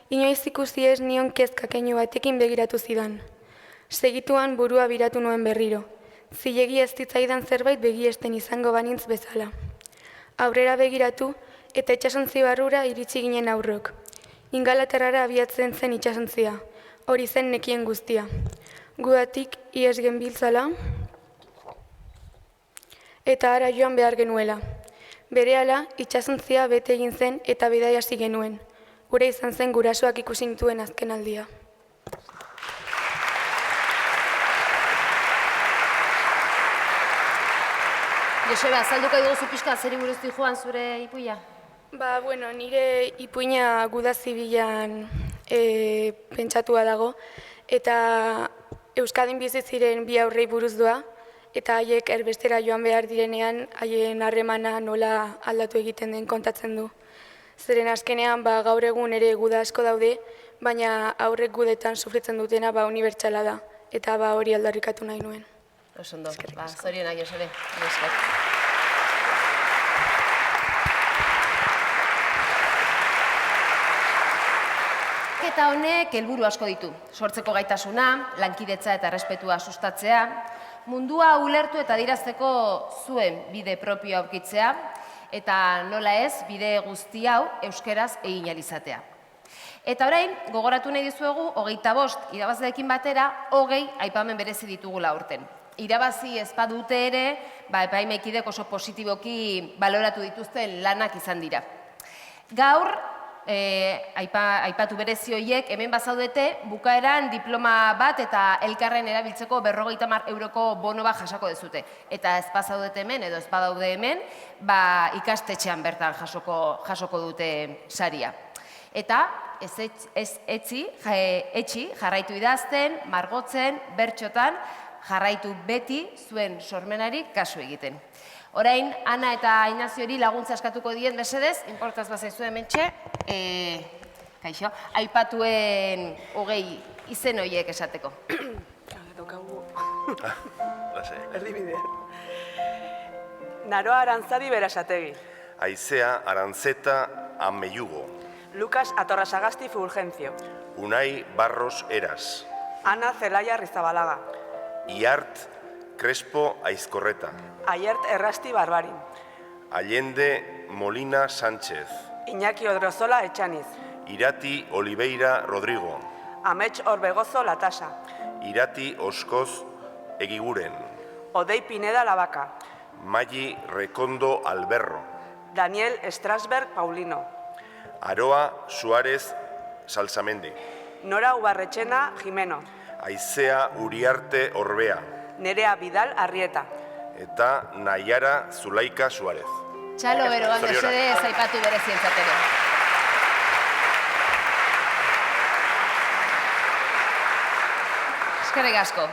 inoiz ikusi ez nion kezkakeinu batekin begiratu zidan. Segituan burua biratu nuen berriro, zilegi ez zitzaidan zerbait begiesten izango banintz bezala. Aurrera begiratu eta itsasontzi barrura iritsi ginen aurrok. Ingalaterrara abiatzen zen itsasontzia, hori zen nekien guztia. Gudatik ies genbiltzala eta ara joan behar genuela. Berehala, itsasontzia bete egin zen eta bidaia hasi genuen. Gure izan zen gurasoak ikusi nituen azken aldia. Joseba, azalduko diguzu pixka zeri buruzti joan zure ipuia? Nire ipuina gudazibilan pentsatua dago, eta Euskadin bizi ziren bi aurrei buruz doa, eta haiek erbestera joan behar direnean, haien harremana nola aldatu egiten den kontatzen du. Zeren azkenean gaur egun ere guda asko daude, baina aurrek gudetan sufritzen dutena unibertsala da, eta hori aldarrikatu nahi nuen. Osondo, zorionak Josebe. Eta honek helburu asko ditu. Sortzeko gaitasuna, lankidetza eta errespetua sustatzea, mundua ulertu eta adierazteko zuen bide propioa aurkitzea, eta nola ez, bide guzti hau euskeraz egin ahal izatea. Eta orain, gogoratu nahi dizuegu, 25 irabazleekin batera, 20 aipamen berezi ditugula aurten. Irabazi ez badute ere, epaimaikidek oso positiboki baloratu dituzten lanak izan dira. Gaur, aipatu berezi horiek, hemen bazaudete, bukaeran diploma bat eta elkarren erabiltzeko 50 euroko bono bat jasako dezute. Eta ez bazaudete hemen, edo ez badaude hemen, ikastetxean bertan jasoko dute saria. Eta etxi jarraitu idazten, margotzen, bertxotan, jarraitu beti zuen sormenari kasu egiten. Orain, Ana eta Inaziori laguntza eskatuko dien mesedez, inportaz bazaizu hementxe, kaixo, aipatuen hogei izen horiek esateko. Erdibide. Naroa Arantzadi Berasategi. Aizea Arantzeta Ameyugo. Lucas Atorrasagasti Fulgencio. Unai Barros Eras. Ana Zelaya Rizabalaga. Iart Crespo Aizkorreta. Aiert Errasti Barbarin. Allende Molina Sánchez. Iñaki Odrozola Etxaniz. Irati Oliveira Rodrigo. Amets Orbegozo Latasa. Irati Oskoz Egiguren. Odei Pineda Lavaca. Maggi Recondo Alberro. Daniel Strasberg Paulino. Aroa Suárez Salsamendi. Nora Ubarretxena Jimeno. Aizea Uriarte Orbea. Nerea Vidal Arrieta. Eta Naiara Zulaika Suárez. Txalo beroan mesedez aipatu berezientzatero. Eskerrik asko.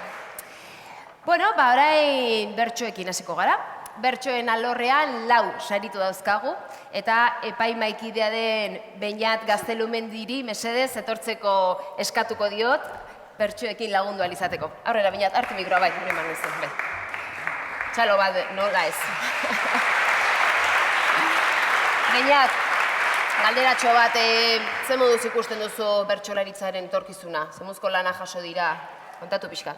Bueno, orain bertsoekin hasiko gara. Bertsoen alorrean 4 saritu dauzkagu, eta epaimaikidea den Beñat Gaztelumendiri mesedez etortzeko eskatuko diot, bertsoekin lagundu alizateko. Aurrera, Beñat, hartu mikroa bai, gure manu izan. Txalo bat, nola ez. Beñat, galderatxo bat, ze moduz ikusten duzu bertsolaritzaren torkizuna? Zemuzko lana jaso dira? Kontatu pixka.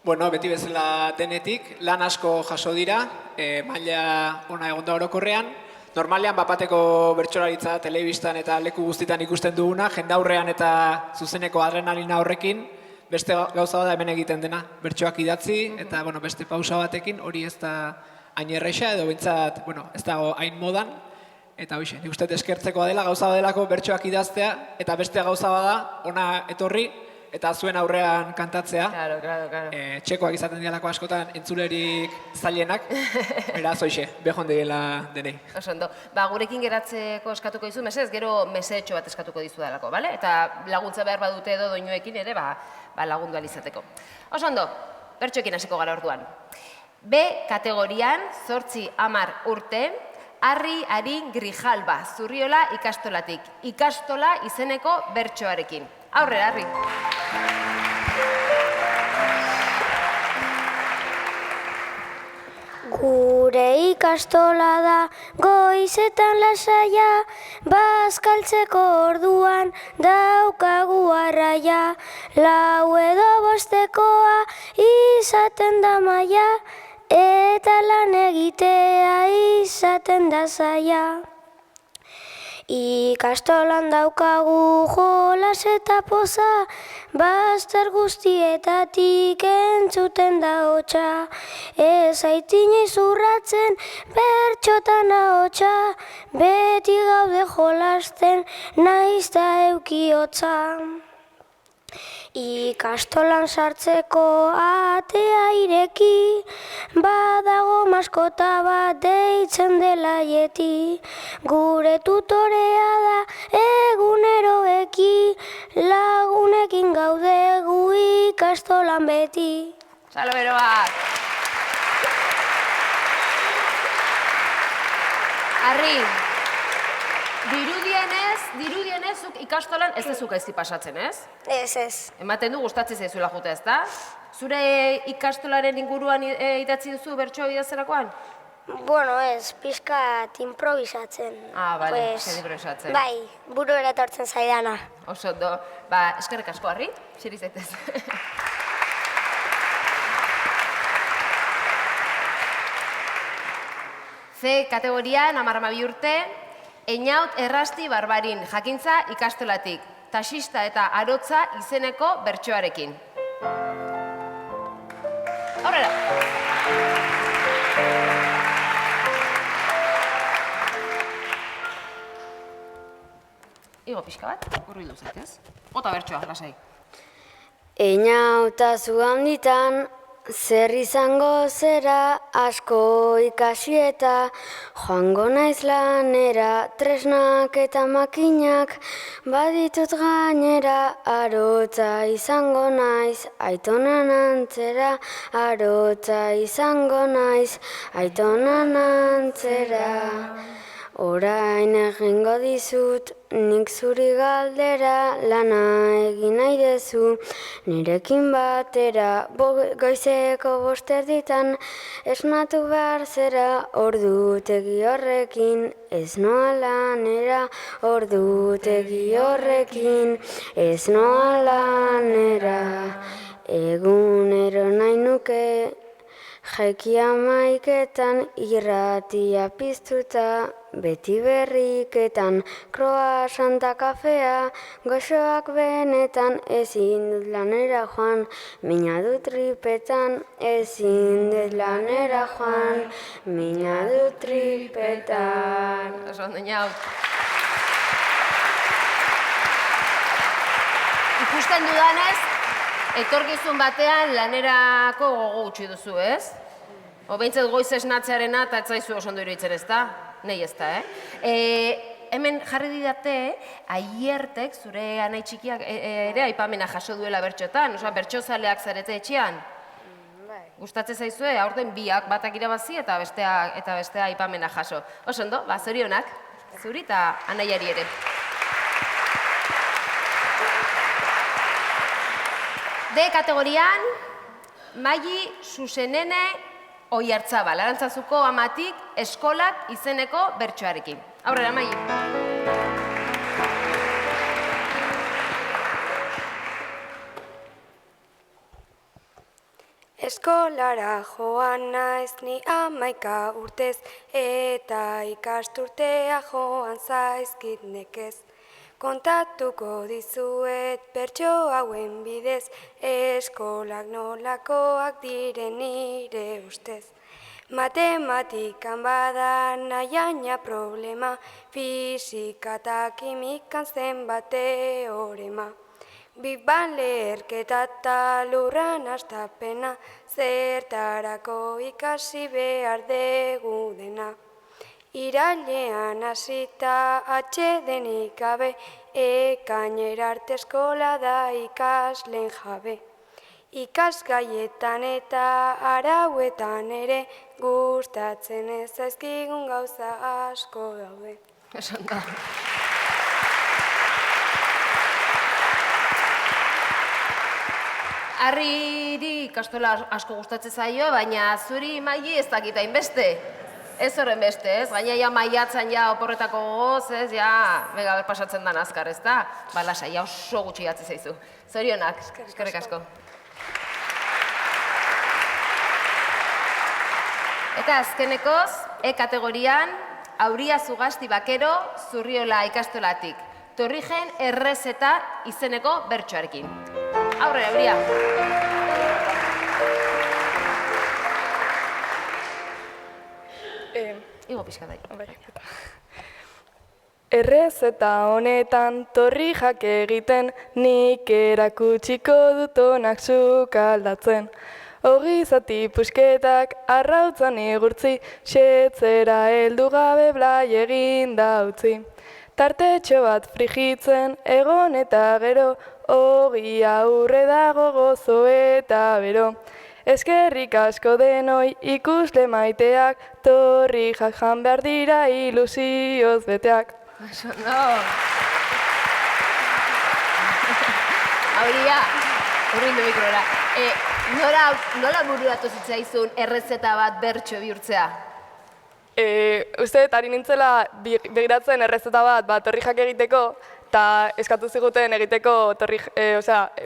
Bueno, beti bezala denetik, lan asko jaso dira, maila ona egon da orokorrean. Normalean, bapateko bertsolaritza telebistan eta leku guztitan ikusten duguna, jendaurrean eta zuzeneko adrenalina horrekin, beste gauza bada hemen egiten dena, bertsoak idatzi, eta beste pausa batekin, hori ez da hain erresa, edo bintzat, ez dago hain modan, eta hoxe, nik uste eskertzekoa dela, gauza badelako bertsoak idaztea, eta beste gauza bada, ona etorri, eta zuen aurrean kantatzea. Claro. Txekoak izaten dialako askotan entzulerik zailenak, beraz hoxe, behon dela denei. Oso ondo. Gurekin geratzeko eskatuko dizu, mesedez, gero mesedetxo bat eskatuko dizu dalako, bale? Eta laguntza behar badute edo doinuekin ere, lagundu alizateko. Oso ondo, bertsoekin hasiko gara orduan. B kategorian, 8-10 urte, Arri Arin Grijalba, Zurriola ikastolatik. Ikastola izeneko bertsoarekin. Aurrera, Arri. Gure ikastola da goizetan lasaia, bazkaltzeko orduan daukagu arraia, 4 edo 5 izaten da maia, eta lan egitea izaten da zaila. Ikastolan daukagu jolas eta poza, bazter guztietatik entzuten da hotxa. Ez aitinei zurratzen bertxotan ahotsa, beti gaude jolasten naiz da eukiotza. Ikastolan sartzeko atea ireki, badago maskota bat deitzen dela Yeti. Gure tutorea da egunero eki, lagunekin gaude gu ikastolan beti. Salo beroak! Arri, dirudienez zuk ikastolan ez dezuk aizki pasatzen, ez? Ez. Ematen du gustatzen zaizula jute, ez da? Zure ikastolaren inguruan idatzi duzu bertsoa idazterakoan? Bueno, ez, pixkat improvisatzen. Bale, improvisatzen. Bai, buru eratortzen zaidana. Oso ondo. Eskerrik asko, Arri, xeri zaitez. C kategorian, 12 urte, Einaut Errasti Barbarin, jakintza ikastolatik, taxista eta arotza izeneko bertsoarekin. Aurrera! Igo pixka bat, hurbildu zaitez. Ota bertsoa, lasai. Einauta zuganditan, zer izango zera asko ikasi eta joango naiz lanera tresnak eta makinak baditut gainera arotza izango naiz aitonan antzera arotza izango naiz aitonan antzera. Orain egingo dizut, nik zuri galdera lana egin nahi dezu, nirekin batera goizeko 5 erditan esnatu behar zera, ordutegi horrekin ez noa lanera, ordutegi horrekin ez noa lanera. Egunero nahi nuke jaiki 11etan irratia piztuta, beti berriketan kroa santa kafea, goxoak benetan ezin dut lanera joan, mina dut tripetan, ezin dut lanera joan, mina dut tripetan. Oso ondo inaut. Ikusten dudanez, etorkizun batean lanerako gogo utzi duzu, ez? Behintzat goiz esnatzearena eta ez zaizu oso ondo iruditzen, ez da? Nei ez da, Hemen jarri didate, Aiertek, zure anai txikiak ere aipamena jaso duela bertxotan, bertxozaleak zarete etxean. Gustatzen zaizue, aurten biak, batak irabazi eta bestea aipamena jaso. Oso ondo, zorionak, zuri eta anaiari ere. D kategorian, Maili Susenene Oiartzabal, Arantzazuko amatik eskolak izeneko bertsoarekin. Aurrera, Maili. Eskolara joan naiz ni 11 urtez, eta ikasturtea joan zaizkit nekez. Kontatuko dizuet bertso hauen bidez, eskolak nolakoak diren nire ustez. Matematikan bada nahiaina problema, fisika eta kimikan zenbat teorema. Big Bang leherketa eta lurran hastapena, zertarako ikasi behar dugu dena. Irailean hasita atsedenik gabe, ekainera arte eskola da ikasleen jabe. Ikasgaietan eta arauetan ere, gustatzen ez zaizkigun gauza asko daude. Esan da. Harriri ikastola asko gustatzen zaio, baina zuri Maili ez dakit hainbeste. Ez horren beste, ez? Gaina ja maiatzan ja oporretako gogoz, ez? Ja, mega pasatzen dan azkar, ez da? Balasa, ja oso gutxi gatze zaizu. Zorionak, eskerrik asko. Eta azkenekoz, E-kategorian, Auria Zugasti Bakero Zurriola ikastolatik. Torrigen errezeta izeneko bertsoarekin. Aurrera, Auria! Igo pixka dai. Errezeta honetan torrijak egiten, nik erakutsiko dut onak sukaldatzen. Ogi zati pusketak arrautzan igurtzi, xetzera heldu gabe blai egin da utzi. Tartetxo bat frijitzen, egon eta gero, ogi aurre dago gozo eta bero. Eskerrik asko denoi ikusle maiteak, torrijak jan behar dira ilusioz beteak. Oso, no! Auria, urrindu mikrora. Nola bururatu zitzaizun errezeta bat bertso bihurtzea? Uste, ari nintzela begiratzen errezeta bat torrijak egiteko, eta eskatu ziguten egiteko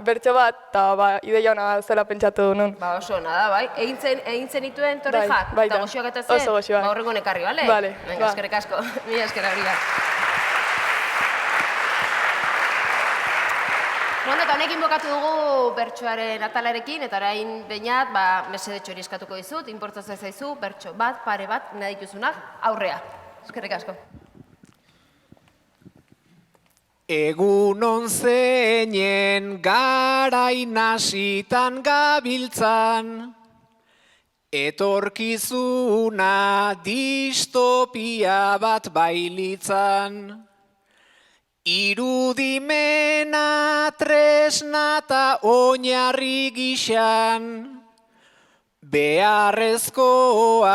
bertso bat, eta ideia hona zela pentsatu nun. Oso, nada, bai. Egintzen dituen torrijak? Bai, eta goxoak eta zen? Oso goxoak. Horrengo nekarri, bale? Bale. Venga, eskerrik asko. Mila esker, Auria. Eta honekin bokatu dugu bertsoaren atalarekin, eta orain behinat, mesedetxo hori eskatuko dizut, inportatzen zaizu, bertso bat, pare bat, nahi dituzunak, aurrea. Eskerrik asko. Egunon zeinen garain hasitan gabiltzan, Etorkizuna distopia bat bailitzan, irudimena tresnata oinarri gixan, beharrezkoa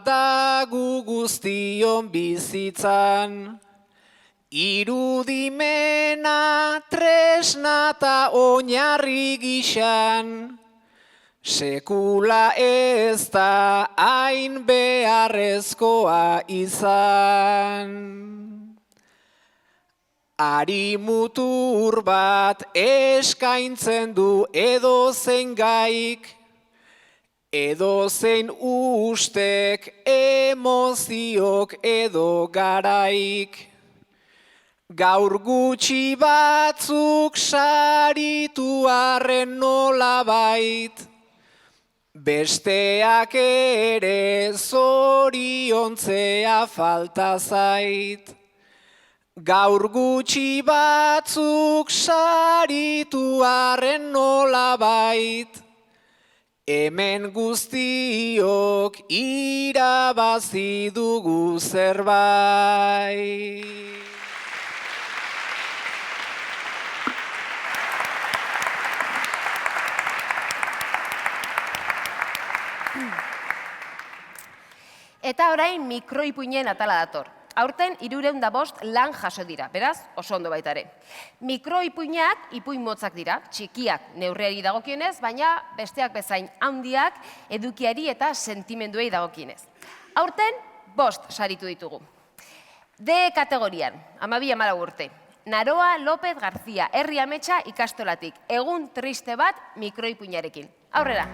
da gu guztion bizitzan. Irudimena tresnata oinarri gixan, sekula ez da hain beharrezkoa izan. Ari mutur bat eskaintzen du edozein gaik, edozein ustek, emoziok edo garaik. Gaur gutxi batzuk saritu arren nolabait, besteak ere zoriontzea falta zait. Gaur gutxi batzuk saritu arren nolabait, hemen guztiok irabazi dugu zerbait. Eta orain mikroipuinen atala dator. Aurten 305 lan jaso dira, beraz, oso ondo baita ere. Mikroipuinak ipuin motzak dira, txikiak neurriari dagokionez, baina besteak bezain handiak edukiari eta sentimenduei dagokienez. Aurten 5 saritu ditugu. D kategorian, 12-14 urte. Naroa López García, Herri Ametsa ikastolatik, egun triste bat mikroipuinarekin. Aurrera!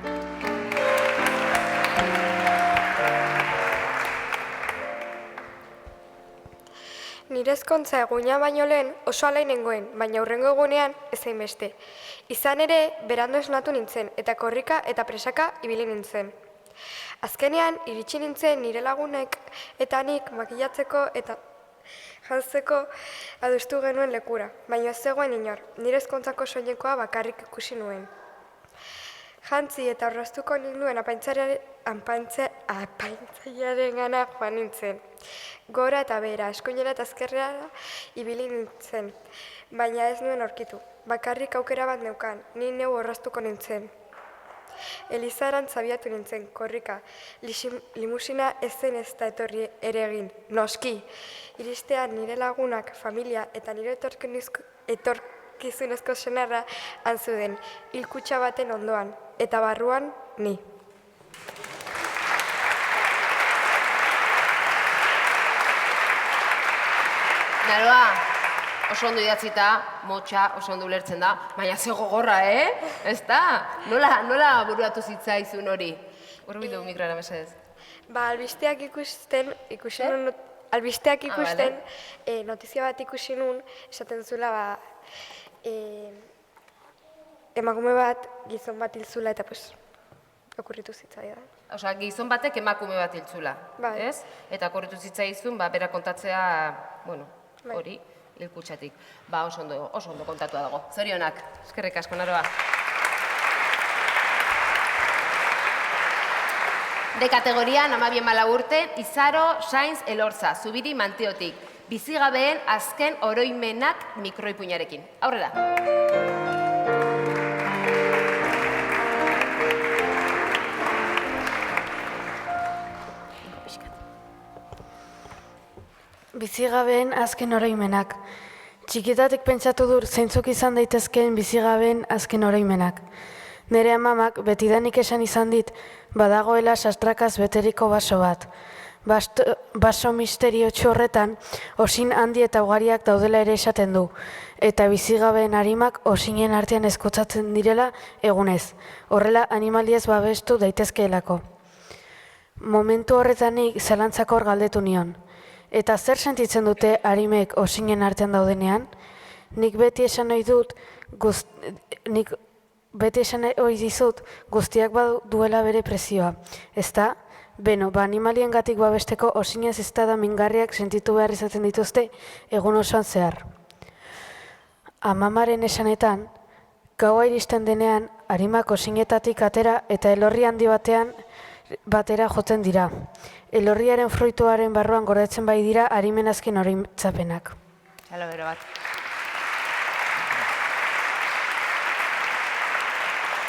Nire ezkontza eguina baino lehen oso alain nengoen, baina hurrengo egunean ezein beste. Izan ere, berandu esnatu nintzen, eta korrika eta presaka ibili nintzen. Azkenean, iritsi nintzen nire lagunek eta nik makillatzeko eta jantzeko adustu genuen lekura, baina ez zegoen inor, nire ezkontzako soinekoa bakarrik ikusi nuen. Jantzi eta orraztuko ninduen apaintzailearen gana joan nintzen. Gora eta behera, eskuinera eta azkerrera ibili nintzen, baina ez nuen aurkitu. Bakarrik aukera bat neukan, ni neu orraztuko nintzen. Elizaran zabiatu nintzen, korrika. Limusina ez zen ez da etorri ere egin, noski. Iristean nire lagunak, familia eta nire etorkizunezko senarra antzuden, hilkutxa baten ondoan, eta barruan ni. Naroa, oso ondo idatzita, motxa, oso ondo ulertzen da, baina ze gogorra, Ez da? Nola buruatu zitzaizun hori? Urbidu mikroara mesedez. Albisteak ikusten, notizia bat ikusi nun, esaten zuela, emakume bat, gizon bat hiltzula, eta okurritu zitzaidan. Osa, gizon batek emakume bat hiltzula, ez? Eta okurritu zitzaizun, bera kontatzea, hori, hilkutxatik. Oso ondo kontatua dago. Zorionak, eskerrik asko, Naroa. De kategorian, 12-14 urte, Izaro Sainz Elorza, Zubiri Mantiotik. Bizigabeen azken oroimenak mikroipuinarekin. Aurrera. Bizigabeen azken oroimenak. Txikitatik pentsatu dur zeintzuk izan daitezkeen bizigabeen azken oroimenak. Nere amamak betidanik esan izan dit, badagoela sastrakaz beteriko baso bat. Baso misteriotsu horretan, osin handi eta ugariak daudela ere esaten du, eta bizigabeen harimak osinen artean ezkutsatzen direla egunez. Horrela animaliez babestu daitezkeelako. Momentu horretanik zalantzakor galdetu nion. Eta zer sentitzen dute harimek osinen artean daudenean? Nik beti esan ohi dizut guztiak duela bere prezioa. Ezta? Beno, animaliengatik babesteko osinez ez da mingarriak sentitu behar izaten dituzte egun osoan zehar. Amamaren esanetan, gaua iristen denean, harimak osinetatik atera eta elorri handi batean batera jotzen dira. Elorriaren fruituaren barruan gordetzen bai dira arimen azken oroitzapenak. Hala bero bat.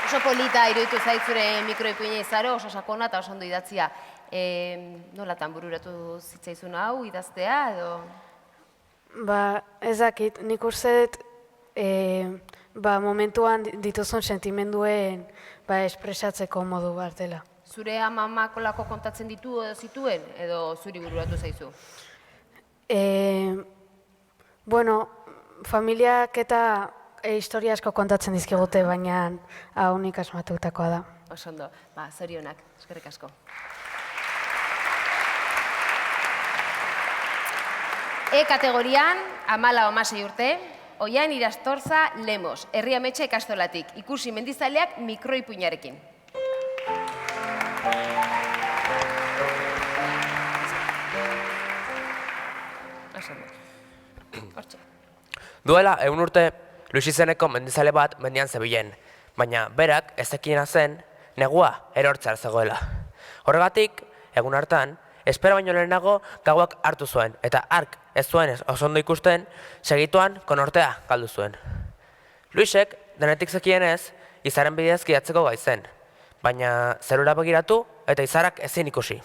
Oso polita iruditu zaitzure mikroipuina izaro, oso sakona eta oso ondo idatzia. Nolatan bururatu zitzaizun hau idaztea edo? Ez dakit, nik uste dut momentuan dituzun sentimenduen espresatzeko modu bat dela. Zure amamak olako kontatzen ditu edo zituen edo zuri bururatu zaizu? Familiak eta historia asko kontatzen dizkigute, baina hau nik asmatutakoa da. Oso ondo, zorionak, eskerrik asko. Kategorian, 14-16 urte, Oian Irastorza Lemos, Herri Ametxe ikastolatik, ikusi mendizaleak mikroipuinarekin. Duela, 1 urte, Luis izeneko mendizale bat mendian zebilen, baina berak ez zekiena zen negua erortzar zegoela. Horregatik, egun hartan, espero baino lehenago gauak hartu zuen, eta ark ez zuen oso ondo ikusten, segituan konortea galdu zuen. Luisek, denetik zekienez, izaren bidez gidatzeko gai zen, baina zerura begiratu eta izarak ezin ikusi.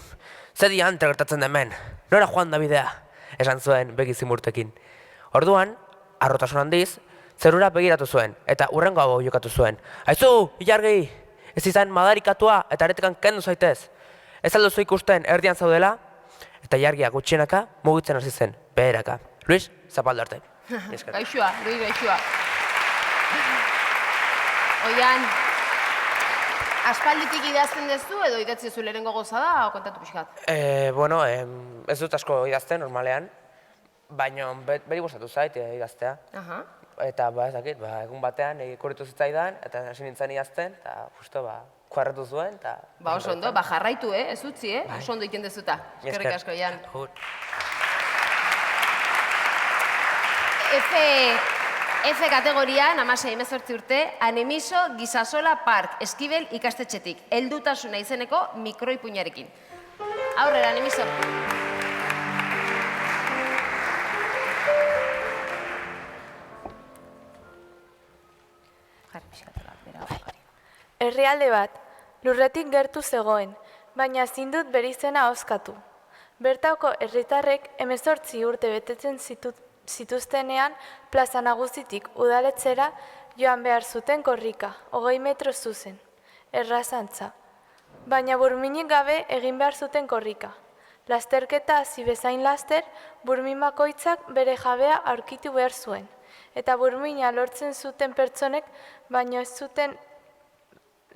Zedi antre gertatzen demen, nora joan da bidea, esan zuen begizimurtekin. Orduan, harrotasun handiz, zerura begiratu zuen, eta urrengo hau jokatu zuen. Aizu, ilargi, ez izan madarikatua eta aretekan kendu zaitez. Ez alduzu ikusten erdian zaudela, eta ilargia gutxienaka mugitzen hasi zen, beheraka. Luis, zapaldu arte. Gaixua, Luis gaixua. Oian, aspalditik idazten dezu edo idatzi zu lehenengo goza da, o kontatu pixkat? Ez dut asko idazten, normalean, baina beri gustatu zait idaztea. Eta, ez dakit, egun batean ikurritu zitzaidan, eta hasi nintzen idazten, eta justo, kuarretu zuen, eta... Oso ondo, jarraitu, ez utzi, oso ondo iken dezuta. Eskerrik asko, Oian. F kategorian, 16-18 urte, Anemiso Gizasola Park, Eskibel ikastetxetik, heldutasuna izeneko mikroipuinarekin. Aurrera, Anemiso. Herrialde bat, lurretik gertu zegoen, baina ezin dut bere izena ahoskatu. Bertako herritarrek 18 urte betetzen zituztenean plaza nagusitik udaletzera joan behar zuten korrika, 20 metro zuzen, errazantza. Baina burminik gabe egin behar zuten korrika. Lasterketa hasi bezain laster, burmin bakoitzak bere jabea aurkitu behar zuen. Eta burmina lortzen zuten pertsonek, baino ez zuten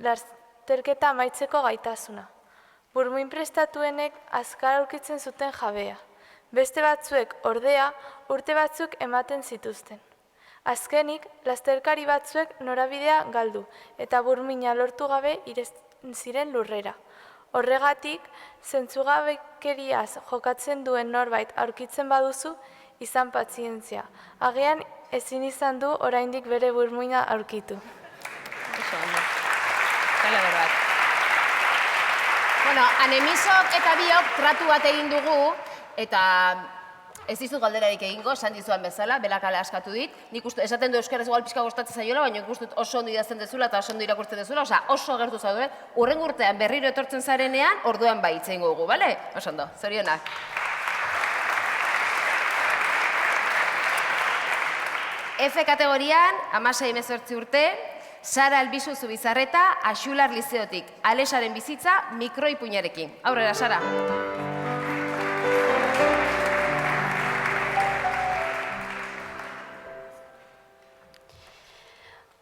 lasterketa amaitzeko gaitasuna. Burmuin prestatuenek azkar aurkitzen zuten jabea. Beste batzuek ordea urte batzuk ematen zituzten. Azkenik, lasterkari batzuek norabidea galdu eta burmina lortu gabe iresten ziren lurrera. Horregatik, zentzugabekeriaz jokatzen duen norbait aurkitzen baduzu, izan pazientzia. Agian ezin izan du oraindik bere burmuina aurkitu. Anemisok eta biok tratu bat egin dugu, eta ez dizut galderarik egingo, esan dizuan bezala, belakale askatu dit. Nik esaten du euskaraz igual pixka gostatzen zaiola, baina ikustut oso ondo idazten dezula eta oso ondo irakurtzen dezula, oso gertu zaude, urrengo urtean berriro etortzen zarenean, orduan bai itzein gugu, bale? Oso ondo, zorionak. F kategorian, 16-18 urte, Sara Albizu Zubizarreta, Axular Lizeotik, Alesaren bizitza mikroipuinarekin. Aurrera, Sara.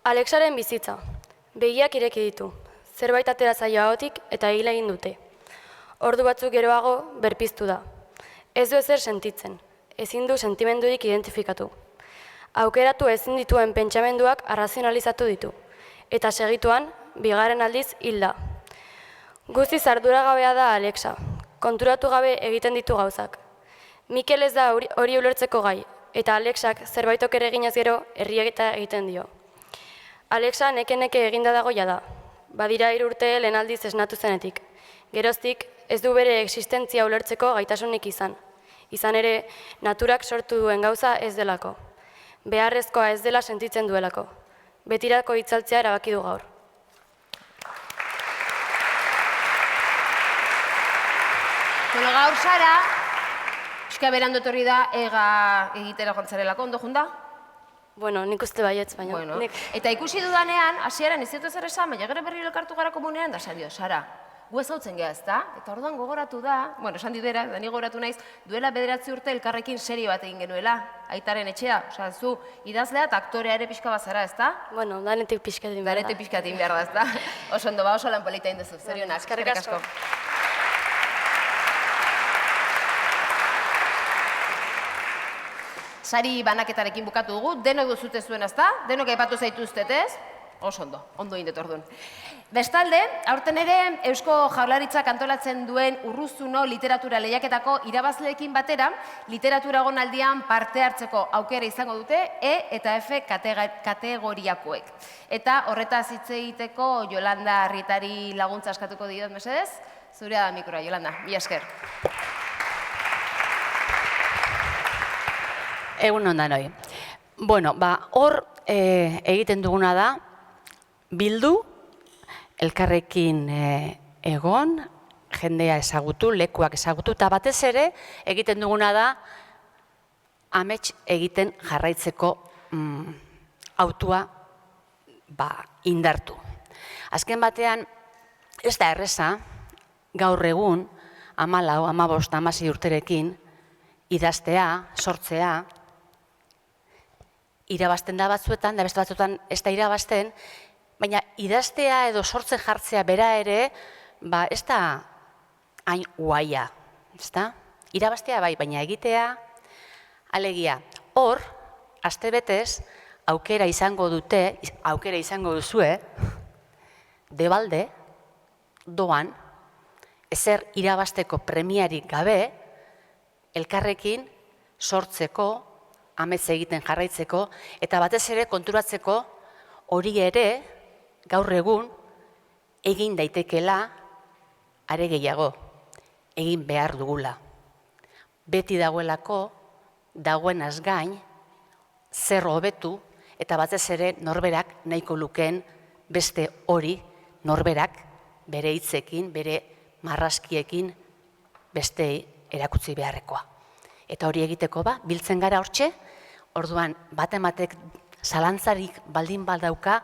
Alexaren bizitza. Begiak ireki ditu. Zerbait atera zaio ahotik eta hil egin dute. Ordu batzuk geroago berpiztu da. Ez du ezer sentitzen. Ezin du sentimendurik identifikatu. Aukeratu ezin dituen pentsamenduak arrazionalizatu ditu. Eta segituan, bigarren aldiz hilda. Guztiz arduragabea da Alexa. Konturatu gabe egiten ditu gauzak. Mikel ez da hori ulertzeko gai, eta Alexak zerbaitok ere eginez gero herrieta egiten dio. Alexa neke eginda dago jada. Badira 3 urte lehen aldiz esnatu zenetik. Geroztik, ez du bere existentzia ulertzeko gaitasunik izan. Izan ere, naturak sortu duen gauza ez delako. Beharrezkoa ez dela sentitzen duelako. Betirako itzaltzea erabaki du gaur. Bueno, gaur Sara, pixka berandu etorri da ega egitera jontzarelako, ondo junda? Bueno, nik uste baietz, baina... Bueno, eta ikusi dudanean, hasieran ez dut ezer esan, baina gero berriro elkartu gara komunean, da esan dio, Sara, gu ezautzen geha ez da? Eta orduan gogoratu da, bueno, esan didera, da ni gogoratu naiz, duela 9 urte elkarrekin serie bat egin genuela, Aitaren etxea, osea, zu idazlea eta aktorea ere pixka bazara, ez da? Bueno, danetik pixkatin behar da. Danetik pixkatin behar da, ez da? Oso ondo, oso lan polita indezu, zorionak. Eskerrik asko. Sari banaketarekin bukatu dugu, denok duzute zuen, ez da? Denok aipatu zaituztet, ez? Oso ondo, ondo indet orduan. Bestalde, aurten ere Eusko Jaurlaritzak antolatzen duen Urruzuno literatura lehiaketako irabazleekin batera, literatura egonaldian parte hartzeko aukera izango dute E eta F kategoriakoek. Eta horretaz hitz egiteko Yolanda Arritari laguntza eskatuko diot, mesedez? Zurea da mikroa, Yolanda, mila esker. Egun ondan hoi. Bueno, hor egiten duguna da, bildu, elkarrekin egon, jendea ezagutu, lekuak ezagutu, eta batez ere egiten duguna da, amets egiten jarraitzeko autua indartu. Azken batean, ez da erreza, gaur egun, 14, 15, 16 urterekin, idaztea, sortzea, irabazten da batzuetan, da beste batzuetan ez da irabazten, baina idaztea edo sortzen jartzea bera ere, ez da hain uaia, ez da? Irabaztea bai, baina egitea, alegia, hor, astebetez, aukera izango duzue, debalde, doan, ezer irabazteko premiarik gabe, elkarrekin sortzeko, amets egiten jarraitzeko, eta batez ere konturatzeko hori ere gaur egun egin daitekela are gehiago, egin behar dugula. Beti dagoelako, dagoenaz gain, zer hobetu, eta batez ere norberak nahiko lukeen beste hori norberak bere hitzekin, bere marrazkiekin beste erakutsi beharrekoa. Eta hori egiteko biltzen gara hortxe, orduan batematek zalantzarik baldin baldauka,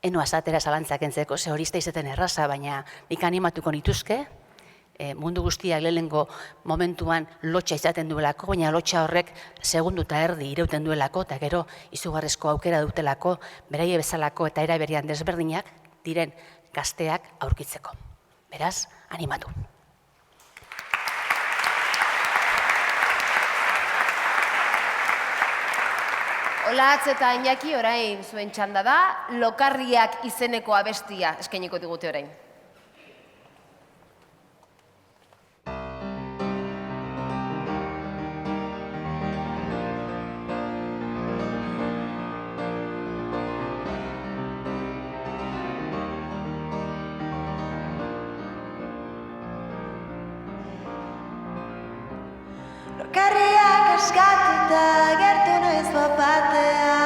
eno azatera zalantzak entzeko, ze hori izten erraza, baina nik animatuko nituzke, mundu guztiak lehenengo momentuan lotxa izaten duelako, baina lotxa horrek segundu eta erdi irauten duelako, eta gero izugarrizko aukera dutelako, beraie bezalako eta eraberian desberdinak diren gazteak aurkitzeko. Beraz, animatu. Olatz eta Iñaki orain zuen txanda da, Lokarriak izeneko abestia eskainiko digute orain. Lokarriak askatuta gertu noiz bapatea,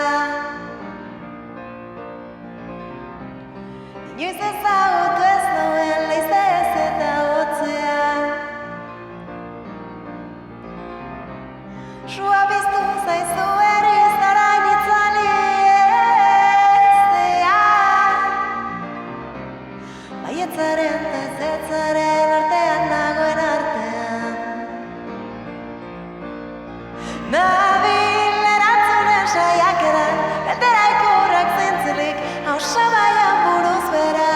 inoiz ezagutu ez nuen leizez eta hotzea. Sua piztu zaizu eriz arain itzali eztea, baietzaren eta ezetzaren artean nagoen artean. Nabil erantzunen saiakeran, galdera ikurrak zintzilik, hausa baian buruz bera.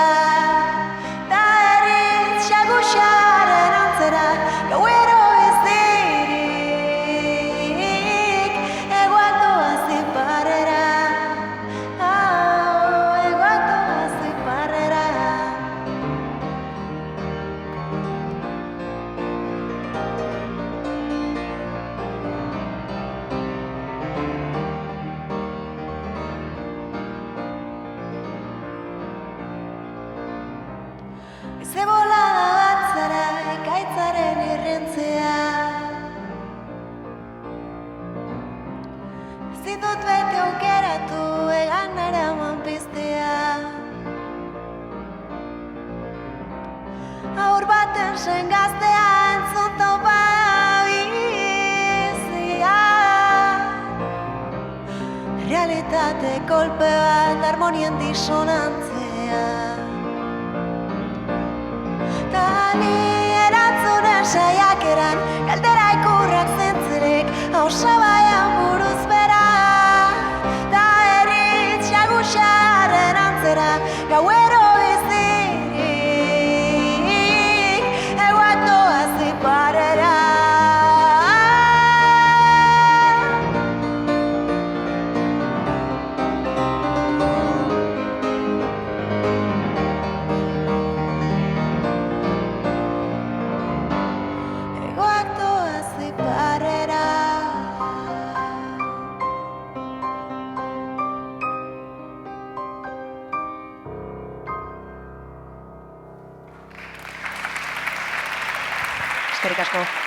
Zebola bat zara ekaitzaren irrentzea. Zitut bete aukeratu egan eraman piztea. Aur baten zen gaztea entzun topa bizia. Realitate kolpe bat harmonien disonantzea. Ta ni erantzunen saiakeran galdera ikurrak zentzerek hausabaian buruz bera. Ta eritz jaguxaren antzera gauero parera. Egoak doaz iparrera. Eskerrik asko.